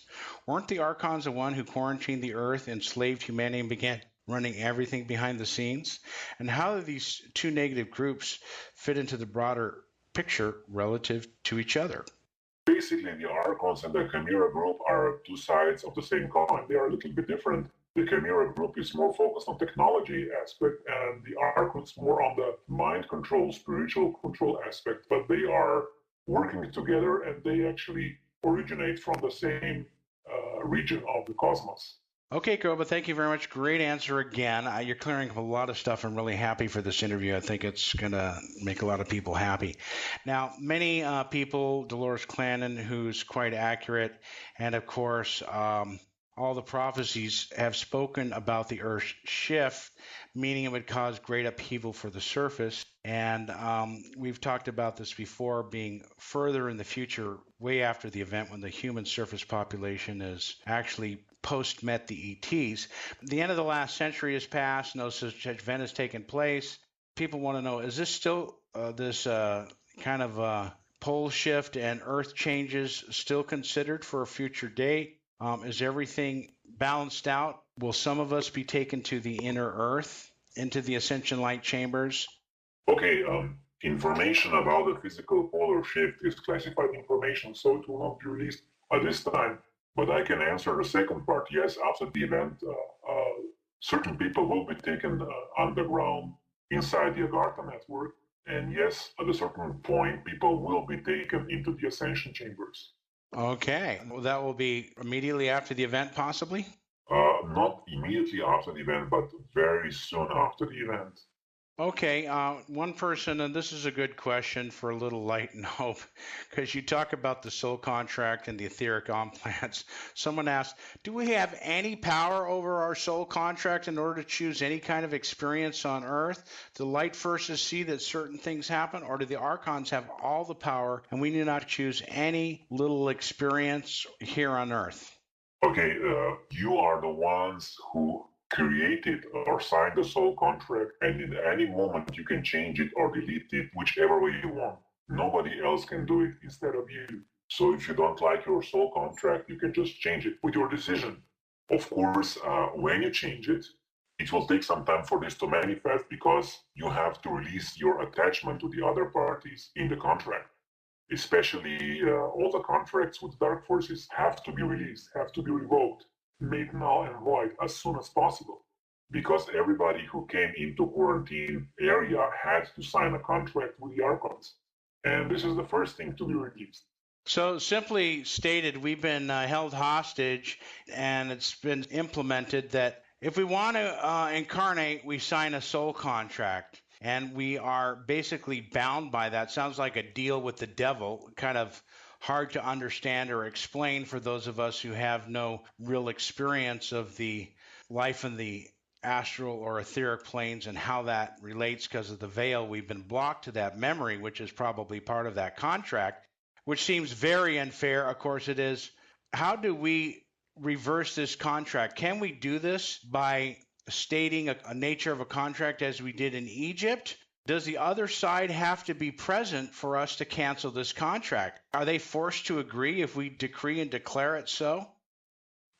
Weren't the Archons the one who quarantined the Earth, enslaved humanity, and began running everything behind the scenes? And how do these two negative groups fit into the broader picture relative to each other? Basically, the Archons and the Chimera group are two sides of the same coin. They are a little bit different. The Chimera group is more focused on technology aspect, and the Archons more on the mind control, spiritual control aspect. But they are working together, and they actually originate from the same region of the cosmos. Okay, Cobra, thank you very much. Great answer again. You're clearing up a lot of stuff. I'm really happy for this interview. I think it's going to make a lot of people happy. Now, many people, Dolores Clannon, who's quite accurate, and of course, all the prophecies have spoken about the Earth's shift, meaning it would cause great upheaval for the surface. And we've talked about this before, being further in the future, way after the event when the human surface population is actually post-met the ETs. The end of the last century has passed. No such event has taken place. People want to know, is this still this kind of pole shift and Earth changes still considered for a future date? Is everything balanced out? Will some of us be taken to the inner Earth, into the ascension light chambers? Okay, information about the physical polar shift is classified information, so it will not be released at this time. But I can answer the second part. Yes, after the event, certain people will be taken underground inside the Agartha network. And yes, at a certain point, people will be taken into the ascension chambers. Okay, well, that will be immediately after the event, possibly? Not immediately after the event, but very soon after the event. Okay, one person, and this is a good question for a little light and hope, because you talk about the soul contract and the etheric implants. Someone asked, do we have any power over our soul contract in order to choose any kind of experience on Earth? Do the light forces see that certain things happen, or do the archons have all the power and we do not choose any little experience here on Earth? Okay, you are the ones who created or signed the soul contract, and in any moment you can change it or delete it whichever way you want. Nobody else can do it instead of you. So if you don't like your soul contract, you can just change it with your decision. Of course, when you change it, it will take some time for this to manifest because you have to release your attachment to the other parties in the contract. Especially all the contracts with dark forces have to be released, have to be revoked, made null and void as soon as possible. Because everybody who came into quarantine area had to sign a contract with the Archons. And this is the first thing to be released. So, simply stated, we've been held hostage, and it's been implemented that if we want to incarnate, we sign a soul contract, and we are basically bound by that. Sounds like a deal with the devil, kind of hard to understand or explain for those of us who have no real experience of the life in the astral or etheric planes and how that relates because of the veil. We've been blocked to that memory, which is probably part of that contract, which seems very unfair. Of course, it is. How do we reverse this contract? Can we do this by stating a nature of a contract as we did in Egypt? Does the other side have to be present for us to cancel this contract? Are they forced to agree if we decree and declare it so?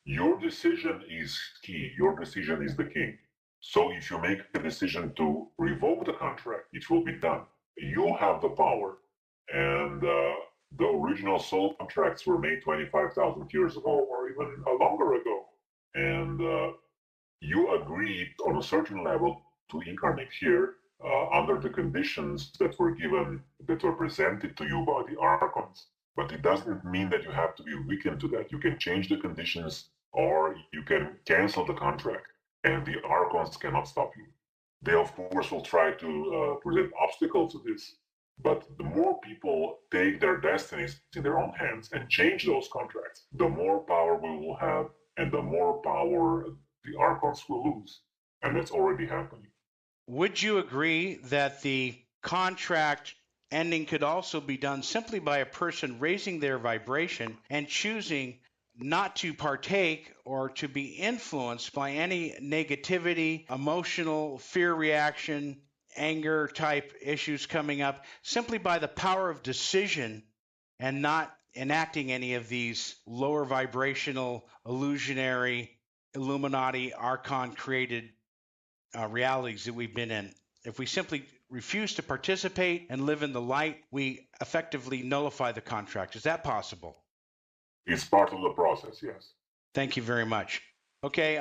Your decision is key. Your decision is the king. So if you make a decision to revoke the contract, it will be done. You have the power. And the original soul contracts were made 25,000 years ago or even longer ago. And you agreed on a certain level to incarnate here under the conditions that were given, that were presented to you by the Archons. But it doesn't mean that you have to be weakened to that. You can change the conditions or you can cancel the contract, and the Archons cannot stop you. They, of course, will try to present obstacles to this. But the more people take their destinies in their own hands and change those contracts, the more power we will have and the more power the Archons will lose. And that's already happening. Would you agree that the contract ending could also be done simply by a person raising their vibration and choosing not to partake or to be influenced by any negativity, emotional fear reaction, anger type issues coming up, simply by the power of decision and not enacting any of these lower vibrational, illusionary, Illuminati, Archon created realities that we've been in. If we simply refuse to participate and live in the light, we effectively nullify the contract. Is that possible? It's part of the process, yes. Thank you very much. Okay,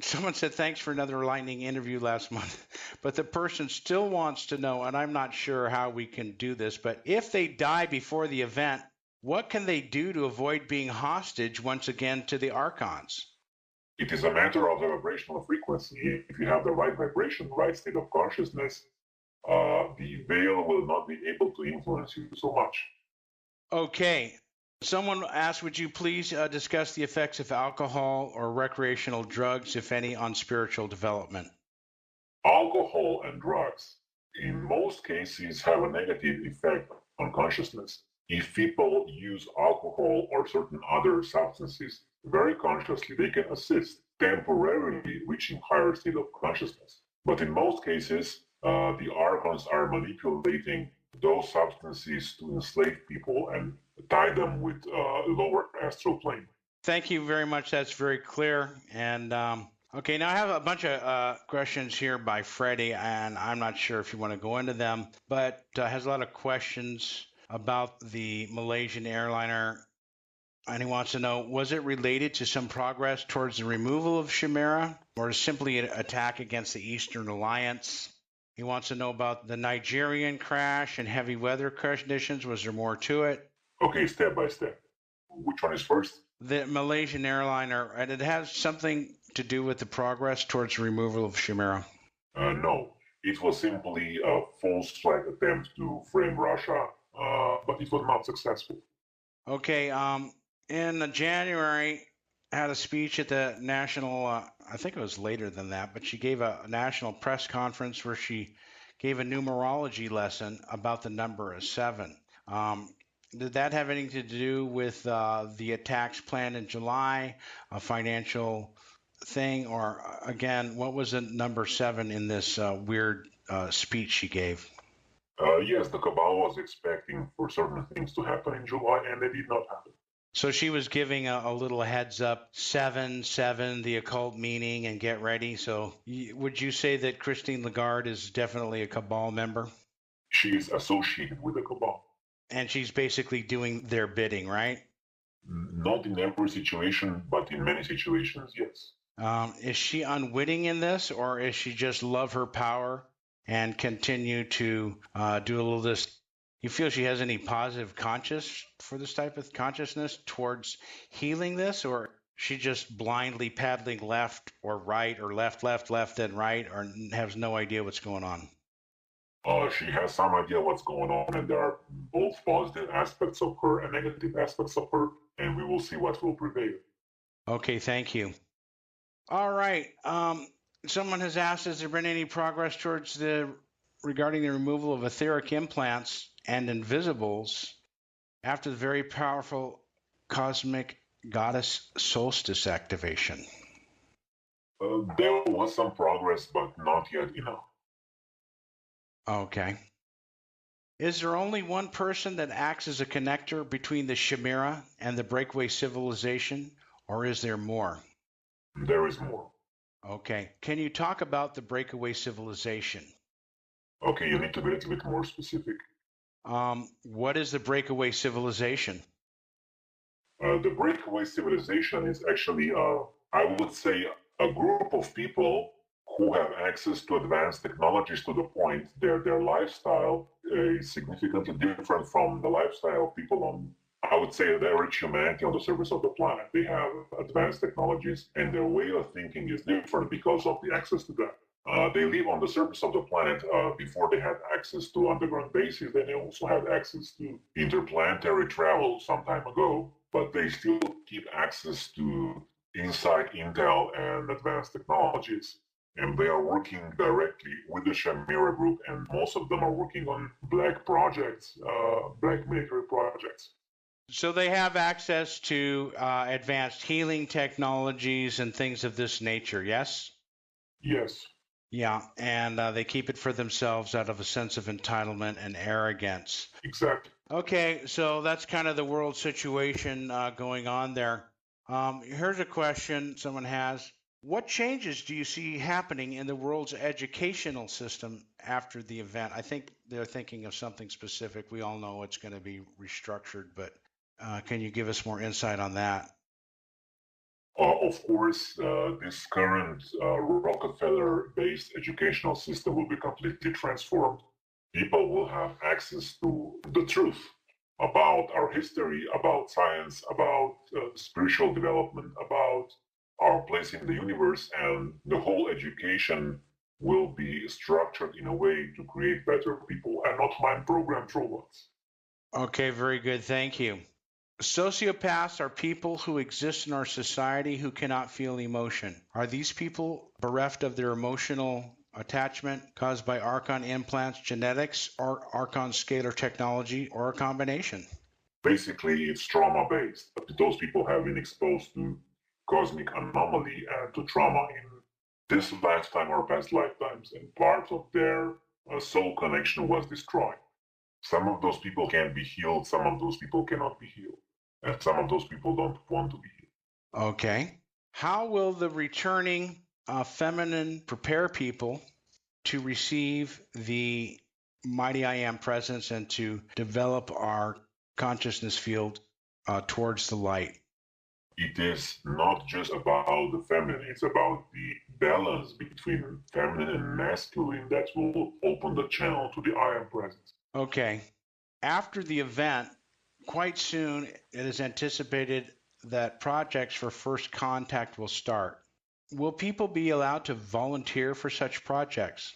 someone said thanks for another lightning interview last month, but the person still wants to know, and I'm not sure how we can do this, but if they die before the event, what can they do to avoid being hostage once again to the archons? It is a matter of the vibrational frequency. If you have the right vibration, right state of consciousness, the veil will not be able to influence you so much. Okay. Someone asked, would you please discuss the effects of alcohol or recreational drugs, if any, on spiritual development? Alcohol and drugs, in most cases, have a negative effect on consciousness. If people use alcohol or certain other substances very consciously, they can assist temporarily reaching higher state of consciousness. But in most cases, the archons are manipulating those substances to enslave people and tie them with lower astral plane. Thank you very much. That's very clear. And okay, now I have a bunch of questions here by Freddie, and I'm not sure if you want to go into them, but has a lot of questions about the Malaysian airliner. And he wants to know, was it related to some progress towards the removal of Chimera or simply an attack against the Eastern Alliance? He wants to know about the Nigerian crash and heavy weather conditions. Was there more to it? Okay, step by step. Which one is first? The Malaysian airliner, and it has something to do with the progress towards removal of Chimera. No, it was simply a false flag attempt to frame Russia, but it was not successful. Okay, in January, I had a speech at the national, I think it was later than that, but she gave a national press conference where she gave a numerology lesson about the number 7. Did that have anything to do with the attacks planned in July, a financial thing, or again, what was the number 7 in this weird speech she gave? Yes, the cabal was expecting for certain things to happen in July, and they did not happen. So she was giving a little heads up, 7, the occult meaning, and get ready. So would you say that Christine Lagarde is definitely a cabal member? She is associated with the cabal. And she's basically doing their bidding, right? Not in every situation, but in many situations, yes. Is she unwitting in this, or is she just love her power and continue to do a little this? You feel she has any positive conscious for this type of consciousness towards healing this, or she just blindly paddling left or right or left, then right, or has no idea what's going on? She has some idea what's going on, and there are both positive aspects of her and negative aspects of her, and we will see what will prevail. Okay, thank you. All right. Someone has asked, has there been any progress towards regarding the removal of etheric implants and invisibles after the very powerful cosmic goddess solstice activation? There was some progress, but not yet enough. Okay. Is there only one person that acts as a connector between the Chimera and the breakaway civilization, or is there more? There is more. Okay. Can you talk about the breakaway civilization? Okay, you need to be a little bit more specific. What is the breakaway civilization? The breakaway civilization is actually, I would say, a group of people who have access to advanced technologies to the point their lifestyle is significantly different from the lifestyle of people on, I would say, the average humanity on the surface of the planet. They have advanced technologies, and their way of thinking is different because of the access to that. They live on the surface of the planet before they had access to underground bases. Then they also had access to interplanetary travel some time ago, but they still keep access to inside intel and advanced technologies. And they are working directly with the Chimera group, and most of them are working on black projects, black military projects. So they have access to advanced healing technologies and things of this nature, yes? Yes, Yeah, and they keep it for themselves out of a sense of entitlement and arrogance. exactly. Okay, so that's kind of the world situation going on there. Here's a question someone has. What changes do you see happening in the world's educational system after the event? I think they're thinking of something specific. We all know it's going to be restructured, but can you give us more insight on that? Of course, this current Rockefeller-based educational system will be completely transformed. People will have access to the truth about our history, about science, about spiritual development, about our place in the universe, and the whole education will be structured in a way to create better people and not mind-programmed robots. Okay, very good. Thank you. Sociopaths are people who exist in our society who cannot feel emotion. Are these people bereft of their emotional attachment caused by Archon implants, genetics, or Archon scalar technology, or a combination? Basically, it's trauma-based. Those people have been exposed to cosmic anomaly and to trauma in this lifetime or past lifetimes, and part of their soul connection was destroyed. Some of those people can be healed, some of those people cannot be healed, and some of those people don't want to be healed. Okay. How will the returning feminine prepare people to receive the mighty I am presence and to develop our consciousness field towards the light? It is not just about the feminine, it's about the balance between feminine and masculine that will open the channel to the I am presence. Okay. After the event, quite soon it is anticipated that projects for first contact will start. Will people be allowed to volunteer for such projects?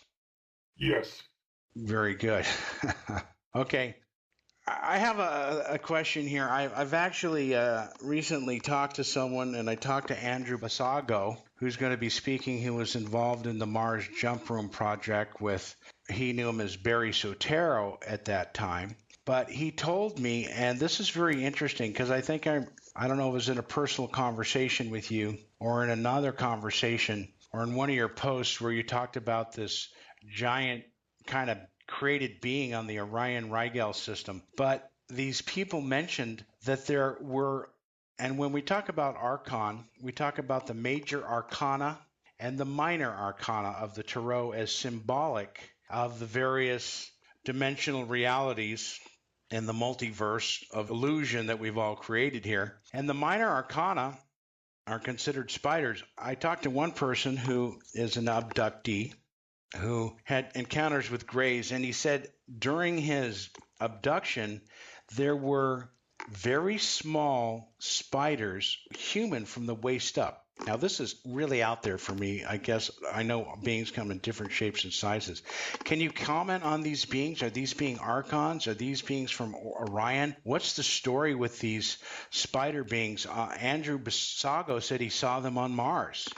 Yes. Very good. Okay. I have a question here. I've actually recently talked to someone, and I talked to Andrew Basago, who's going to be speaking, who was involved in the Mars Jump Room project with, he knew him as Barry Sotero at that time. But he told me, and this is very interesting because I don't know if it was in a personal conversation with you or in another conversation or in one of your posts where you talked about this giant kind of created being on the Orion Rigel system. But these people mentioned that there were, and when we talk about Archon, we talk about the major arcana and the minor arcana of the tarot as symbolic of the various dimensional realities in the multiverse of illusion that we've all created here. And the minor arcana are considered spiders. I talked to one person who is an abductee who had encounters with grays, and he said during his abduction, there were very small spiders, human from the waist up. Now, this is really out there for me. I guess I know beings come in different shapes and sizes. Can you comment on these beings? Are these being archons? Are these beings from Orion? What's the story with these spider beings? Andrew Basago said he saw them on Mars.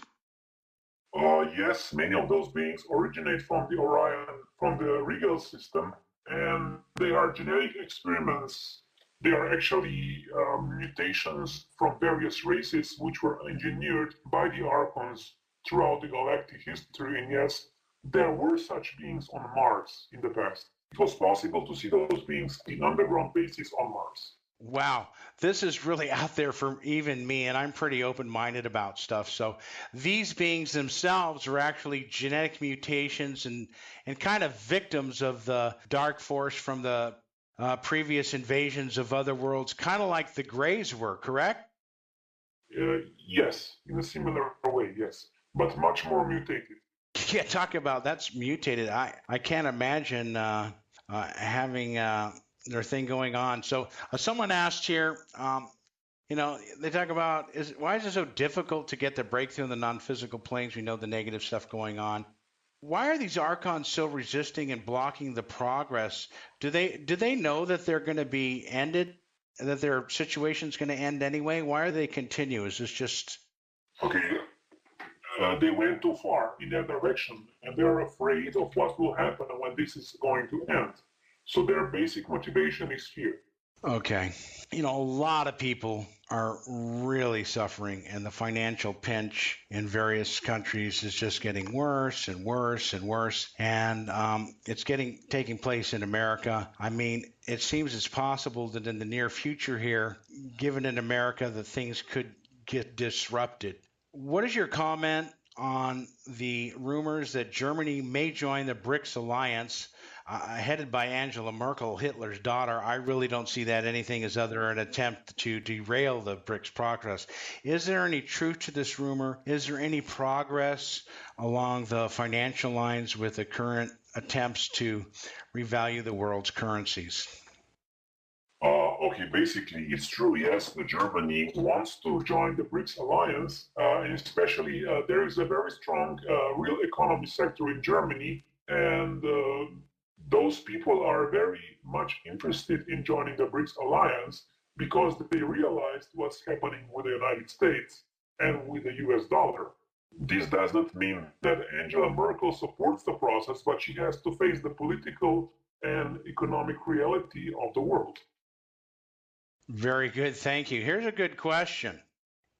Yes, many of those beings originate from the Orion, from the Regal system, and they are genetic experiments. They are actually mutations from various races which were engineered by the Archons throughout the galactic history. And yes, there were such beings on Mars in the past. It was possible to see those beings in underground bases on Mars. Wow, this is really out there for even me, and I'm pretty open-minded about stuff. So these beings themselves are actually genetic mutations and kind of victims of the dark force from the previous invasions of other worlds, kind of like the Greys were, correct? Yes, in a similar way, yes, but much more mutated. Yeah, talk about that's mutated. I can't imagine having their thing going on. So someone asked here, they talk about why is it so difficult to get the breakthrough in the non-physical planes? We know the negative stuff going on. Why are these archons so resisting and blocking the progress? Do they know that they're going to be ended, that their situation's going to end anyway? Why are they continue? Is this just Okay, they went too far in that direction and they're afraid of what will happen when this is going to end. So their basic motivation is fear. Okay. You know, a lot of people are really suffering, and the financial pinch in various countries is just getting worse and worse and worse. And it's taking place in America. I mean, it seems it's possible that in the near future here, given in America, that things could get disrupted. What is your comment on the rumors that Germany may join the BRICS alliance headed by Angela Merkel, Hitler's daughter? I really don't see that anything as other an attempt to derail the BRICS progress. Is there any truth to this rumor? Is there any progress along the financial lines with the current attempts to revalue the world's currencies? Okay, basically, it's true. Yes, the Germany wants to join the BRICS alliance, and especially there is a very strong real economy sector in Germany, and those people are very much interested in joining the BRICS alliance because they realized what's happening with the United States and with the US dollar. This doesn't mean that Angela Merkel supports the process, but she has to face the political and economic reality of the world. Very good. Thank you. Here's a good question.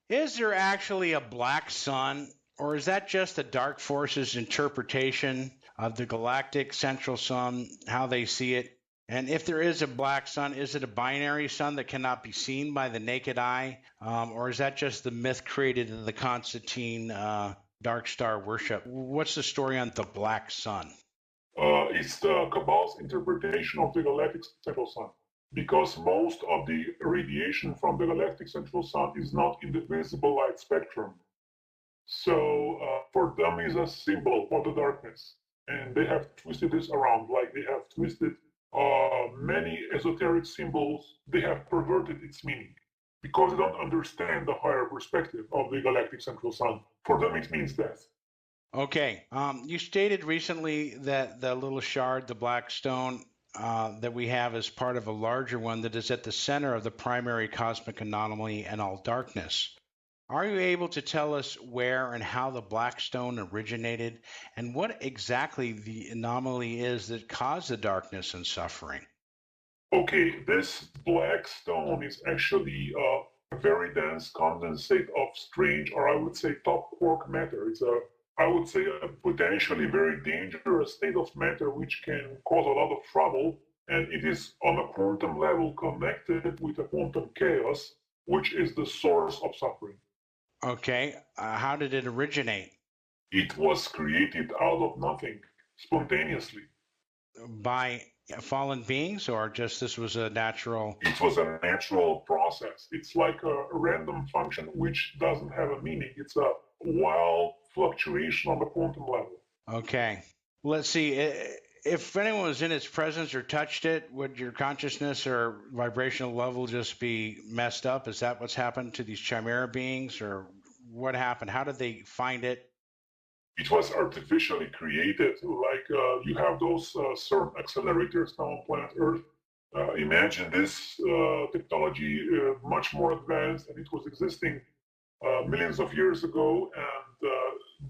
Is there actually a black sun, or is that just the dark forces' interpretation of the galactic central sun, how they see it? And if there is a black sun, is it a binary sun that cannot be seen by the naked eye? Or is that just the myth created in the Constantine dark star worship? What's the story on the black sun? It's the Kabbal's interpretation of the galactic central sun, because most of the radiation from the galactic central sun is not in the visible light spectrum. So for them is a symbol for the darkness, and they have twisted this around, like they have twisted many esoteric symbols. They have perverted its meaning because they don't understand the higher perspective of the galactic central sun. For them, it means death. Okay. You stated recently that the little shard, the black stone, that we have is part of a larger one that is at the center of the primary cosmic anomaly and all darkness. Are you able to tell us where and how the black stone originated and what exactly the anomaly is that caused the darkness and suffering? Okay, this black stone is actually a very dense condensate of strange, or I would say top quark matter. It's a, I would say, a potentially very dangerous state of matter which can cause a lot of trouble, and it is on a quantum level connected with a quantum chaos, which is the source of suffering. Okay, how did it originate? It was created out of nothing, spontaneously. By fallen beings, or just this was a natural? It was a natural process. It's like a random function which doesn't have a meaning. It's a wild fluctuation on the quantum level. Okay, let's see. If anyone was in its presence or touched it, would your consciousness or vibrational level just be messed up? Is that what's happened to these chimera beings, or what happened? How did they find it? It was artificially created. Like you have those CERN accelerators now on planet Earth. Imagine this technology much more advanced, and it was existing millions of years ago. And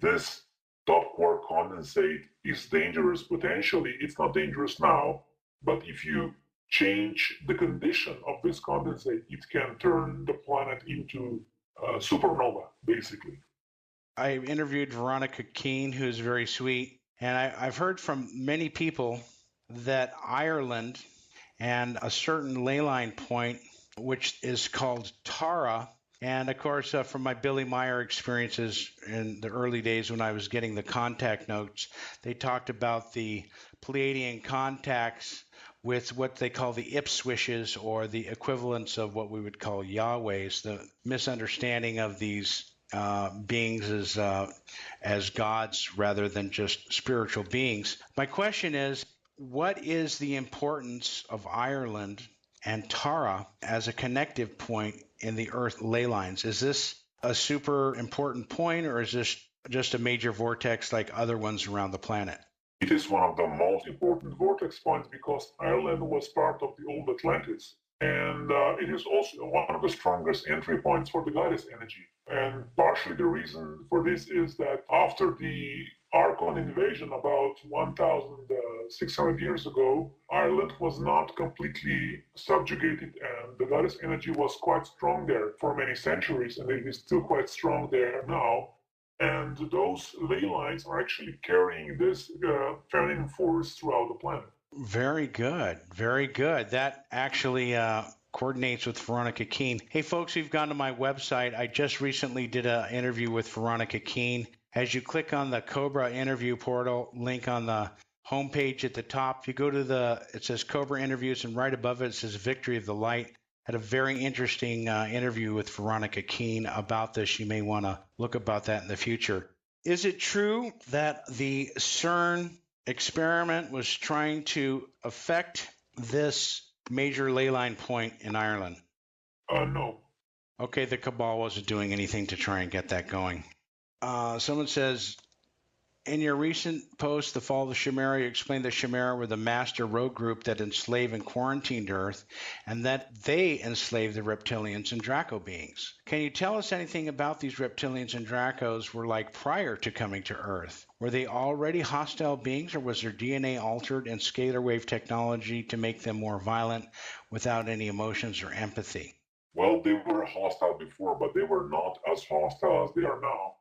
this top quark condensate is dangerous potentially. It's not dangerous now, but if you change the condition of this condensate, it can turn the planet into supernova, basically. I interviewed Veronica Keane, who's very sweet, and I've heard from many people that Ireland and a certain ley line point, which is called Tara. And of course, from my Billy Meyer experiences in the early days when I was getting the contact notes, they talked about the Pleiadian contacts with what they call the Ipswishes, or the equivalents of what we would call Yahwehs, the misunderstanding of these beings as gods rather than just spiritual beings. My question is, what is the importance of Ireland and Tara as a connective point in the Earth ley lines? Is this a super important point, or is this just a major vortex like other ones around the planet? It is one of the most important vortex points because Ireland was part of the old Atlantis. And it is also one of the strongest entry points for the goddess energy. And partially the reason for this is that after the Archon invasion about 1,600 years ago, Ireland was not completely subjugated, and the goddess energy was quite strong there for many centuries, and it is still quite strong there now. And those ley lines are actually carrying this feminine force throughout the planet. Very good. Very good. That actually coordinates with Veronica Keene. Hey, folks, we've gone to my website. I just recently did an interview with Veronica Keene. As you click on the Cobra interview portal link on the homepage at the top, you go to it says Cobra interviews, and right above it says Victory of the Light. Had a very interesting interview with Veronica Keene about this. You may want to look about that in the future. Is it true that the CERN experiment was trying to affect this major ley line point in Ireland? No. Okay, the cabal wasn't doing anything to try and get that going. Someone says, in your recent post, The Fall of the Chimera, you explained the Chimera were the master rogue group that enslaved and quarantined Earth, and that they enslaved the reptilians and Draco beings. Can you tell us anything about these reptilians and Dracos were like prior to coming to Earth? Were they already hostile beings, or was their DNA altered in scalar wave technology to make them more violent without any emotions or empathy? Well, they were hostile before, but they were not as hostile as they are now.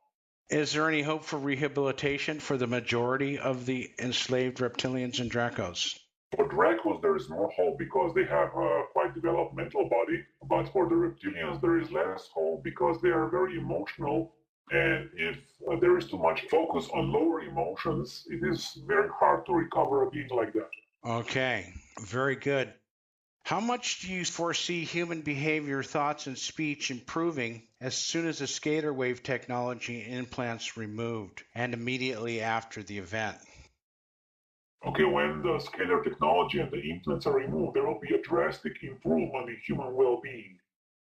Is there any hope for rehabilitation for the majority of the enslaved reptilians and Dracos? For Dracos, there is more hope because they have a quite developed mental body, but for the reptilians, there is less hope because they are very emotional. And if there is too much focus on lower emotions, it is very hard to recover a being like that. Okay, very good. How much do you foresee human behavior, thoughts, and speech improving as soon as the scalar wave technology implants removed and immediately after the event? Okay, when the scalar technology and the implants are removed, there will be a drastic improvement in human well-being.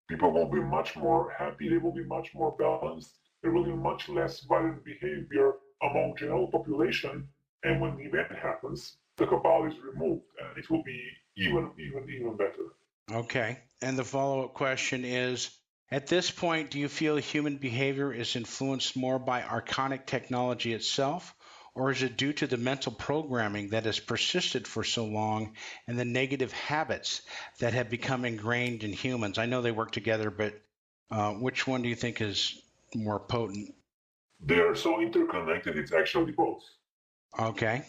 People will be much more happy, they will be much more balanced, there will be much less violent behavior among general population, and when the event happens, the cabal is removed, and it will be even better. Okay. And the follow-up question is, at this point, do you feel human behavior is influenced more by archonic technology itself, or is it due to the mental programming that has persisted for so long and the negative habits that have become ingrained in humans? I know they work together, but which one do you think is more potent? They are so interconnected, it's actually both. Okay.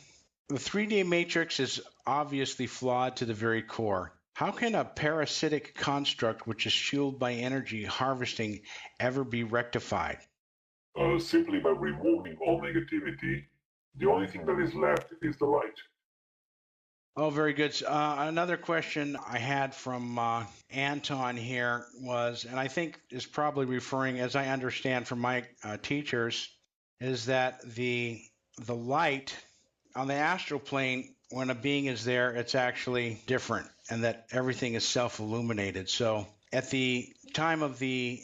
The 3D matrix is obviously flawed to the very core. How can a parasitic construct which is fueled by energy harvesting ever be rectified? Simply by removing all negativity, the only thing that is left is the light. Oh, very good. Another question I had from Anton here was, and I think is probably referring, as I understand from my teachers, is that the light on the astral plane, when a being is there, it's actually different, and that everything is self-illuminated. So at the time of the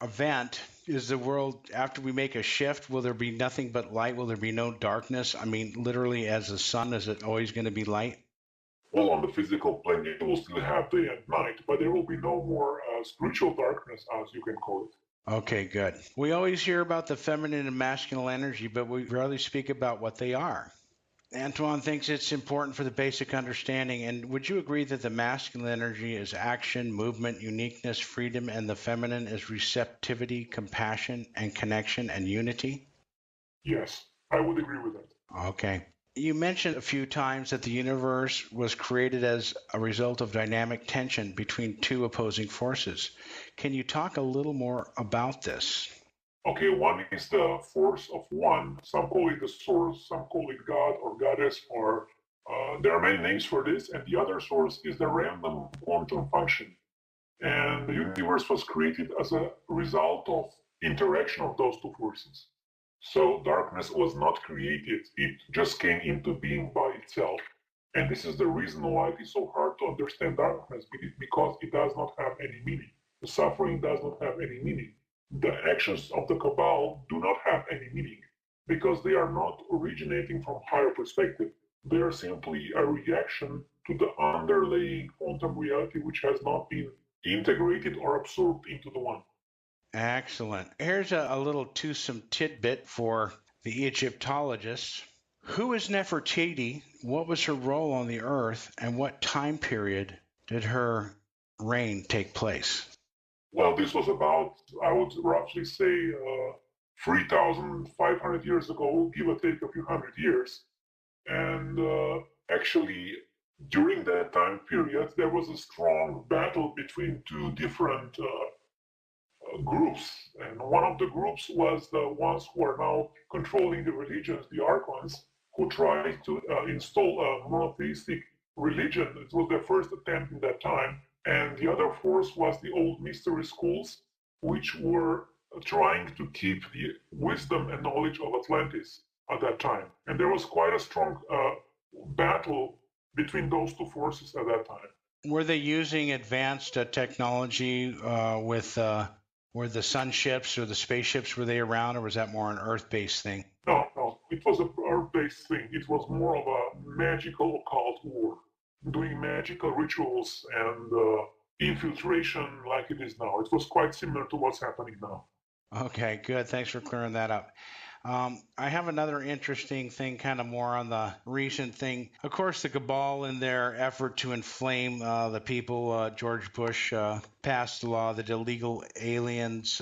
event, is the world, after we make a shift, will there be nothing but light? Will there be no darkness? I mean, literally as the sun, is it always going to be light? Well, on the physical plane, you will still have day and night, but there will be no more spiritual darkness, as you can call it. Okay, good. We always hear about the feminine and masculine energy, but we rarely speak about what they are. Antoine thinks it's important for the basic understanding. And would you agree that the masculine energy is action, movement, uniqueness, freedom, and the feminine is receptivity, compassion, and connection and unity? Yes, I would agree with that. Okay. You mentioned a few times that the universe was created as a result of dynamic tension between two opposing forces. Can you talk a little more about this? Okay, one is the force of one. Some call it the source, some call it God or goddess, or there are many names for this. And the other source is the random quantum function. And the universe was created as a result of interaction of those two forces. So darkness was not created, it just came into being by itself. And this is the reason why it is so hard to understand darkness, because it does not have any meaning. The suffering does not have any meaning. The actions of the cabal do not have any meaning, because they are not originating from higher perspective. They are simply a reaction to the underlying quantum reality which has not been integrated or absorbed into the one. Excellent. Here's a little toothsome tidbit for the Egyptologists. Who is Nefertiti? What was her role on the earth? And what time period did her reign take place? Well, this was about, I would roughly say, 3,500 years ago, give or take a few hundred years. And actually, during that time period, there was a strong battle between two different groups. And one of the groups was the ones who are now controlling the religions, the archons, who tried to install a monotheistic religion. It was their first attempt in that time. And the other force was the old mystery schools, which were trying to keep the wisdom and knowledge of Atlantis at that time. And there was quite a strong battle between those two forces at that time. Were they using advanced technology with were the sun ships or the spaceships, were they around, or was that more an Earth-based thing? No, it was a Earth-based thing. It was more of a magical occult war, doing magical rituals and infiltration like it is now. It was quite similar to what's happening now. Okay, good. Thanks for clearing that up. I have another interesting thing, kind of more on the recent thing. Of course, the cabal, in their effort to inflame the people, George Bush passed a law that illegal aliens,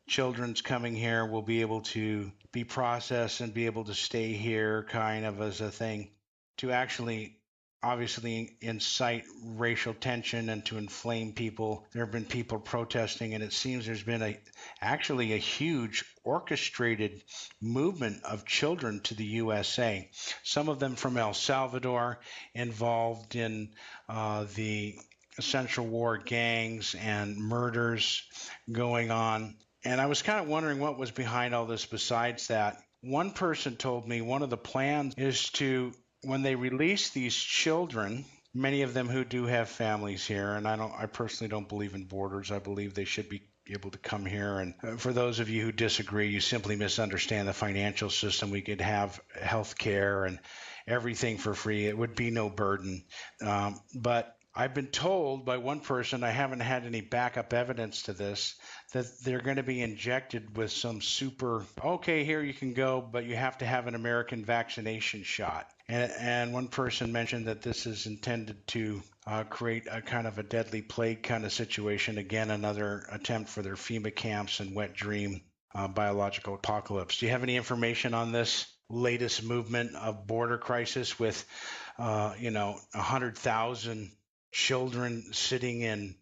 children's coming here, will be able to be processed and be able to stay here, kind of as a thing to actually obviously incite racial tension and to inflame people. There have been people protesting, and it seems there's been actually a huge orchestrated movement of children to the USA. Some of them from El Salvador, involved in the Central War gangs and murders going on. And I was kind of wondering what was behind all this besides that. One person told me one of the plans is to, when they release these children, many of them who do have families here, and I personally don't believe in borders. I believe they should be able to come here. And for those of you who disagree, you simply misunderstand the financial system. We could have health care and everything for free. It would be no burden. But I've been told by one person, I haven't had any backup evidence to this, that they're going to be injected with some super, okay, here you can go, but you have to have an American vaccination shot. And one person mentioned that this is intended to create a kind of a deadly plague kind of situation. Again, another attempt for their FEMA camps and wet dream biological apocalypse. Do you have any information on this latest movement of border crisis with, 100,000 children sitting in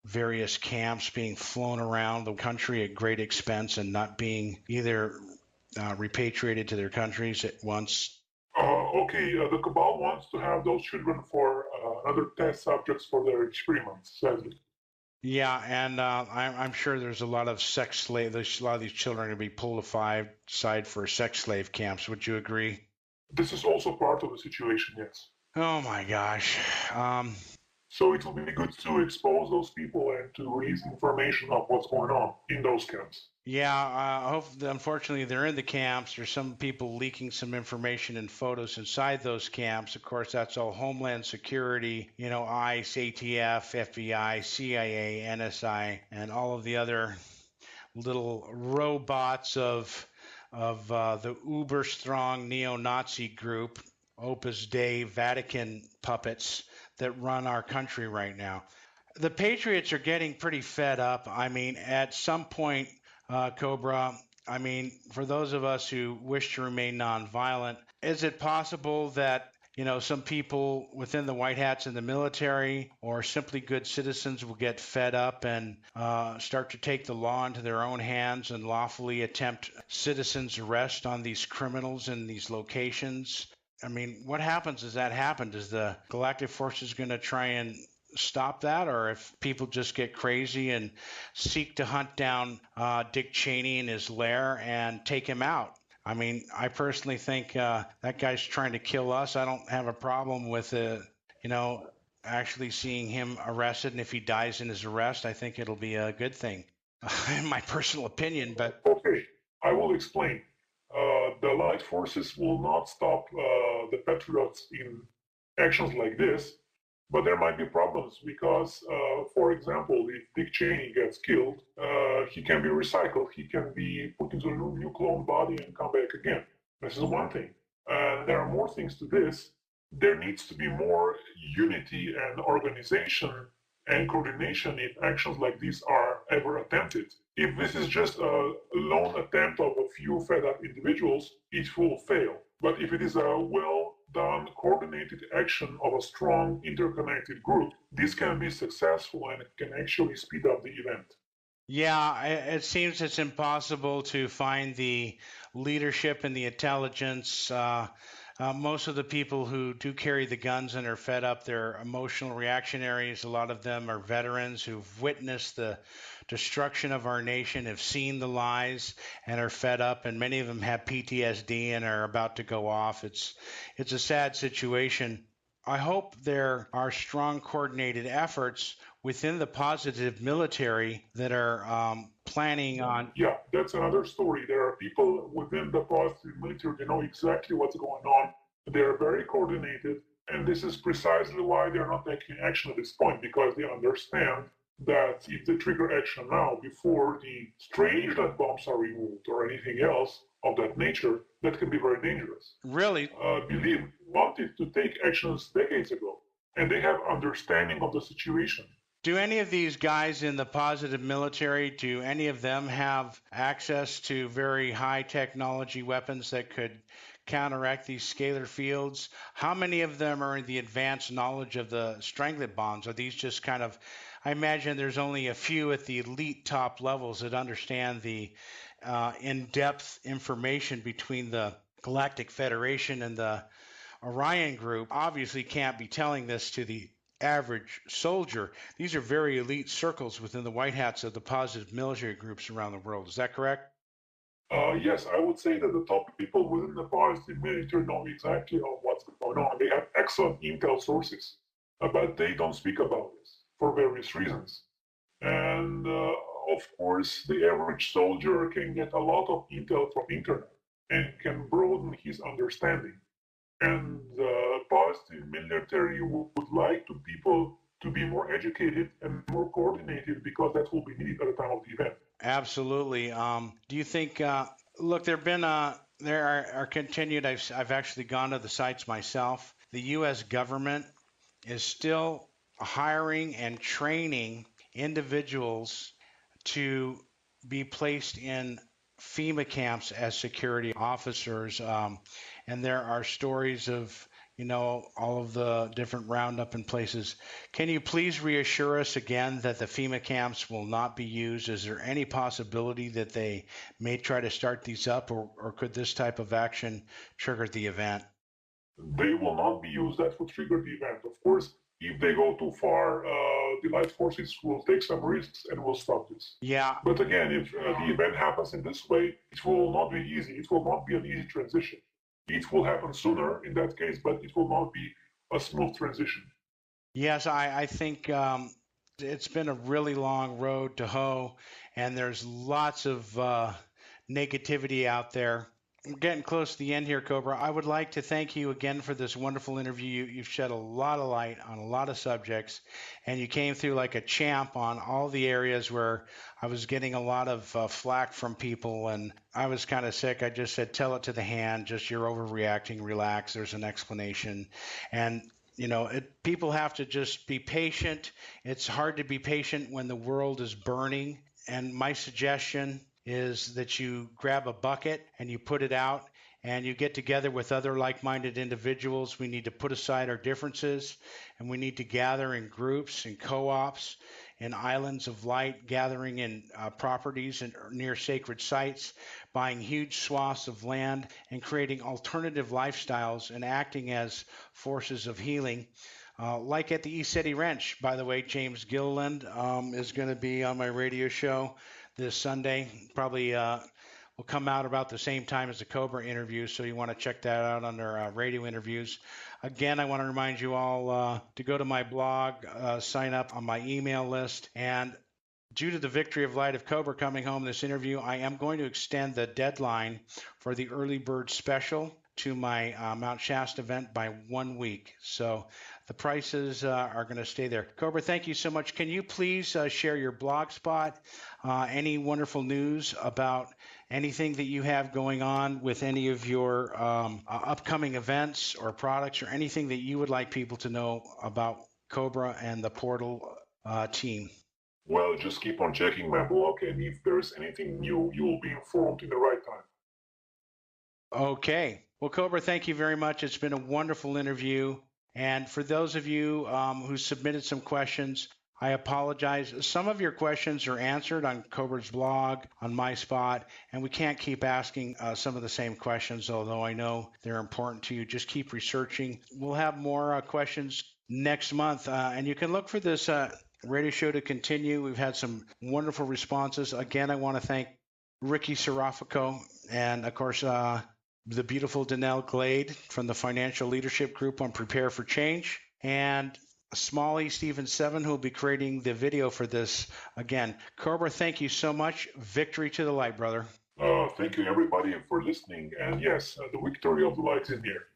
various camps being flown around the country at great expense and not being either repatriated to their countries at once? The cabal wants to have those children for other test subjects for their experiments, sadly. Yeah, and I'm sure there's a lot of sex slave. There's a lot of these children are going to be pulled aside for sex slave camps. Would you agree? This is also part of the situation, yes. Oh my gosh. So it will be good to expose those people and to release information of what's going on in those camps. Yeah, unfortunately, they're in the camps. There's some people leaking some information and photos inside those camps. Of course, that's all Homeland Security, ICE, ATF, FBI, CIA, NSI, and all of the other little robots of the uber strong neo-Nazi group, Opus Dei, Vatican puppets that run our country right now. The Patriots are getting pretty fed up. I mean, at some point, Cobra, for those of us who wish to remain nonviolent, is it possible that some people within the white hats in the military or simply good citizens will get fed up and start to take the law into their own hands and lawfully attempt citizens' arrest on these criminals in these locations? I mean, what happens as that happens? Is the Galactic Forces going to try and stop that, or if people just get crazy and seek to hunt down Dick Cheney in his lair and take him out? I mean, I personally think that guy's trying to kill us. I don't have a problem with actually seeing him arrested, and if he dies in his arrest, I think it'll be a good thing, in my personal opinion. But okay, I will explain. The Light Forces will not stop the Patriots in actions like this. But there might be problems because, for example, if Dick Cheney gets killed, he can be recycled. He can be put into a new clone body and come back again. This is one thing. And there are more things to this. There needs to be more unity and organization and coordination if actions like these are ever attempted. If this is just a lone attempt of a few fed up individuals, it will fail. But if it is a well done, coordinated action of a strong, interconnected group, this can be successful and can actually speed up the event. Yeah, it seems it's impossible to find the leadership and the intelligence. Most of the people who do carry the guns and are fed up, they're emotional reactionaries. A lot of them are veterans who've witnessed the destruction of our nation, have seen the lies, and are fed up. And many of them have PTSD and are about to go off. It's a sad situation. I hope there are strong coordinated efforts within the positive military that are planning on. Yeah, that's another story. There are people within the positive military, they know exactly what's going on. They are very coordinated, and this is precisely why they're not taking action at this point, because they understand that if they trigger action now before the strange that bombs are removed or anything else of that nature, that can be very dangerous. Really? Believe me, wanted to take actions decades ago, and they have understanding of the situation. Do any of these guys in the positive military, do any of them have access to very high technology weapons that could counteract these scalar fields? How many of them are in the advanced knowledge of the stranglet bonds? Are these just kind of, I imagine there's only a few at the elite top levels that understand the in-depth information between the Galactic Federation and the Orion Group. Obviously can't be telling this to the average soldier. These are very elite circles within the white hats of the positive military groups around the world. Is that correct? Yes, I would say that the top people within the positive military know exactly what's going on. They have excellent intel sources, but they don't speak about this for various reasons. And of course, the average soldier can get a lot of intel from internet and can broaden his understanding. And the positive military would like to people to be more educated and more coordinated because that will be needed at the time of the event. Absolutely. Do you think? Look, there are continued. I've actually gone to the sites myself. The U.S. government is still hiring and training individuals to be placed in FEMA camps as security officers. And there are stories of, all of the different roundup in places. Can you please reassure us again that the FEMA camps will not be used? Is there any possibility that they may try to start these up, or could this type of action trigger the event? They will not be used. That will trigger the event. Of course, if they go too far, the light forces will take some risks and will stop this. Yeah. But again, if the event happens in this way, it will not be easy. It will not be an easy transition. It will happen sooner in that case, but it will not be a smooth transition. Yes, I think it's been a really long road to hoe, and there's lots of negativity out there. We're getting close to the end here, Cobra. I would like to thank you again for this wonderful interview. You've shed a lot of light on a lot of subjects, and you came through like a champ on all the areas where I was getting a lot of flack from people, and I was kind of sick. I just said, tell it to the hand, just you're overreacting, relax, there's an explanation. And people have to just be patient. It's hard to be patient when the world is burning. And my suggestion is that you grab a bucket and you put it out and you get together with other like-minded individuals. We need to put aside our differences, and we need to gather in groups and co-ops, in islands of light, gathering in properties and near sacred sites, buying huge swaths of land and creating alternative lifestyles and acting as forces of healing. Like at the East City Ranch, by the way, James Gilliland is going to be on my radio show this Sunday. Probably will come out about the same time as the Cobra interview, so you want to check that out under radio interviews. Again, I want to remind you all to go to my blog, sign up on my email list, and due to the victory of Light of Cobra coming home this interview, I am going to extend the deadline for the early bird special to my Mount Shasta event by 1 week. So the prices are going to stay there. Cobra, thank you so much. Can you please share your blog spot, any wonderful news about anything that you have going on with any of your upcoming events or products, or anything that you would like people to know about Cobra and the Portal team? Well, just keep on checking my blog, and if there's anything new, you will be informed in the right time. Okay. Well, Cobra, thank you very much. It's been a wonderful interview. And for those of you who submitted some questions, I apologize. Some of your questions are answered on Cobra's blog, on my spot, and we can't keep asking some of the same questions, although I know they're important to you. Just keep researching. We'll have more questions next month, and you can look for this radio show to continue. We've had some wonderful responses. Again, I want to thank Ricky Serafico and, of course, the beautiful Danelle Glade from the Financial Leadership Group on Prepare for Change, and Smalley Stephen 7, who will be creating the video for this. Again, Cobra, thank you so much. Victory to the light, brother. Thank you, everybody, for listening. And yes, the victory of the light is here.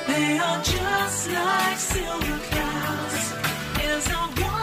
They are just like silver clouds as I walk.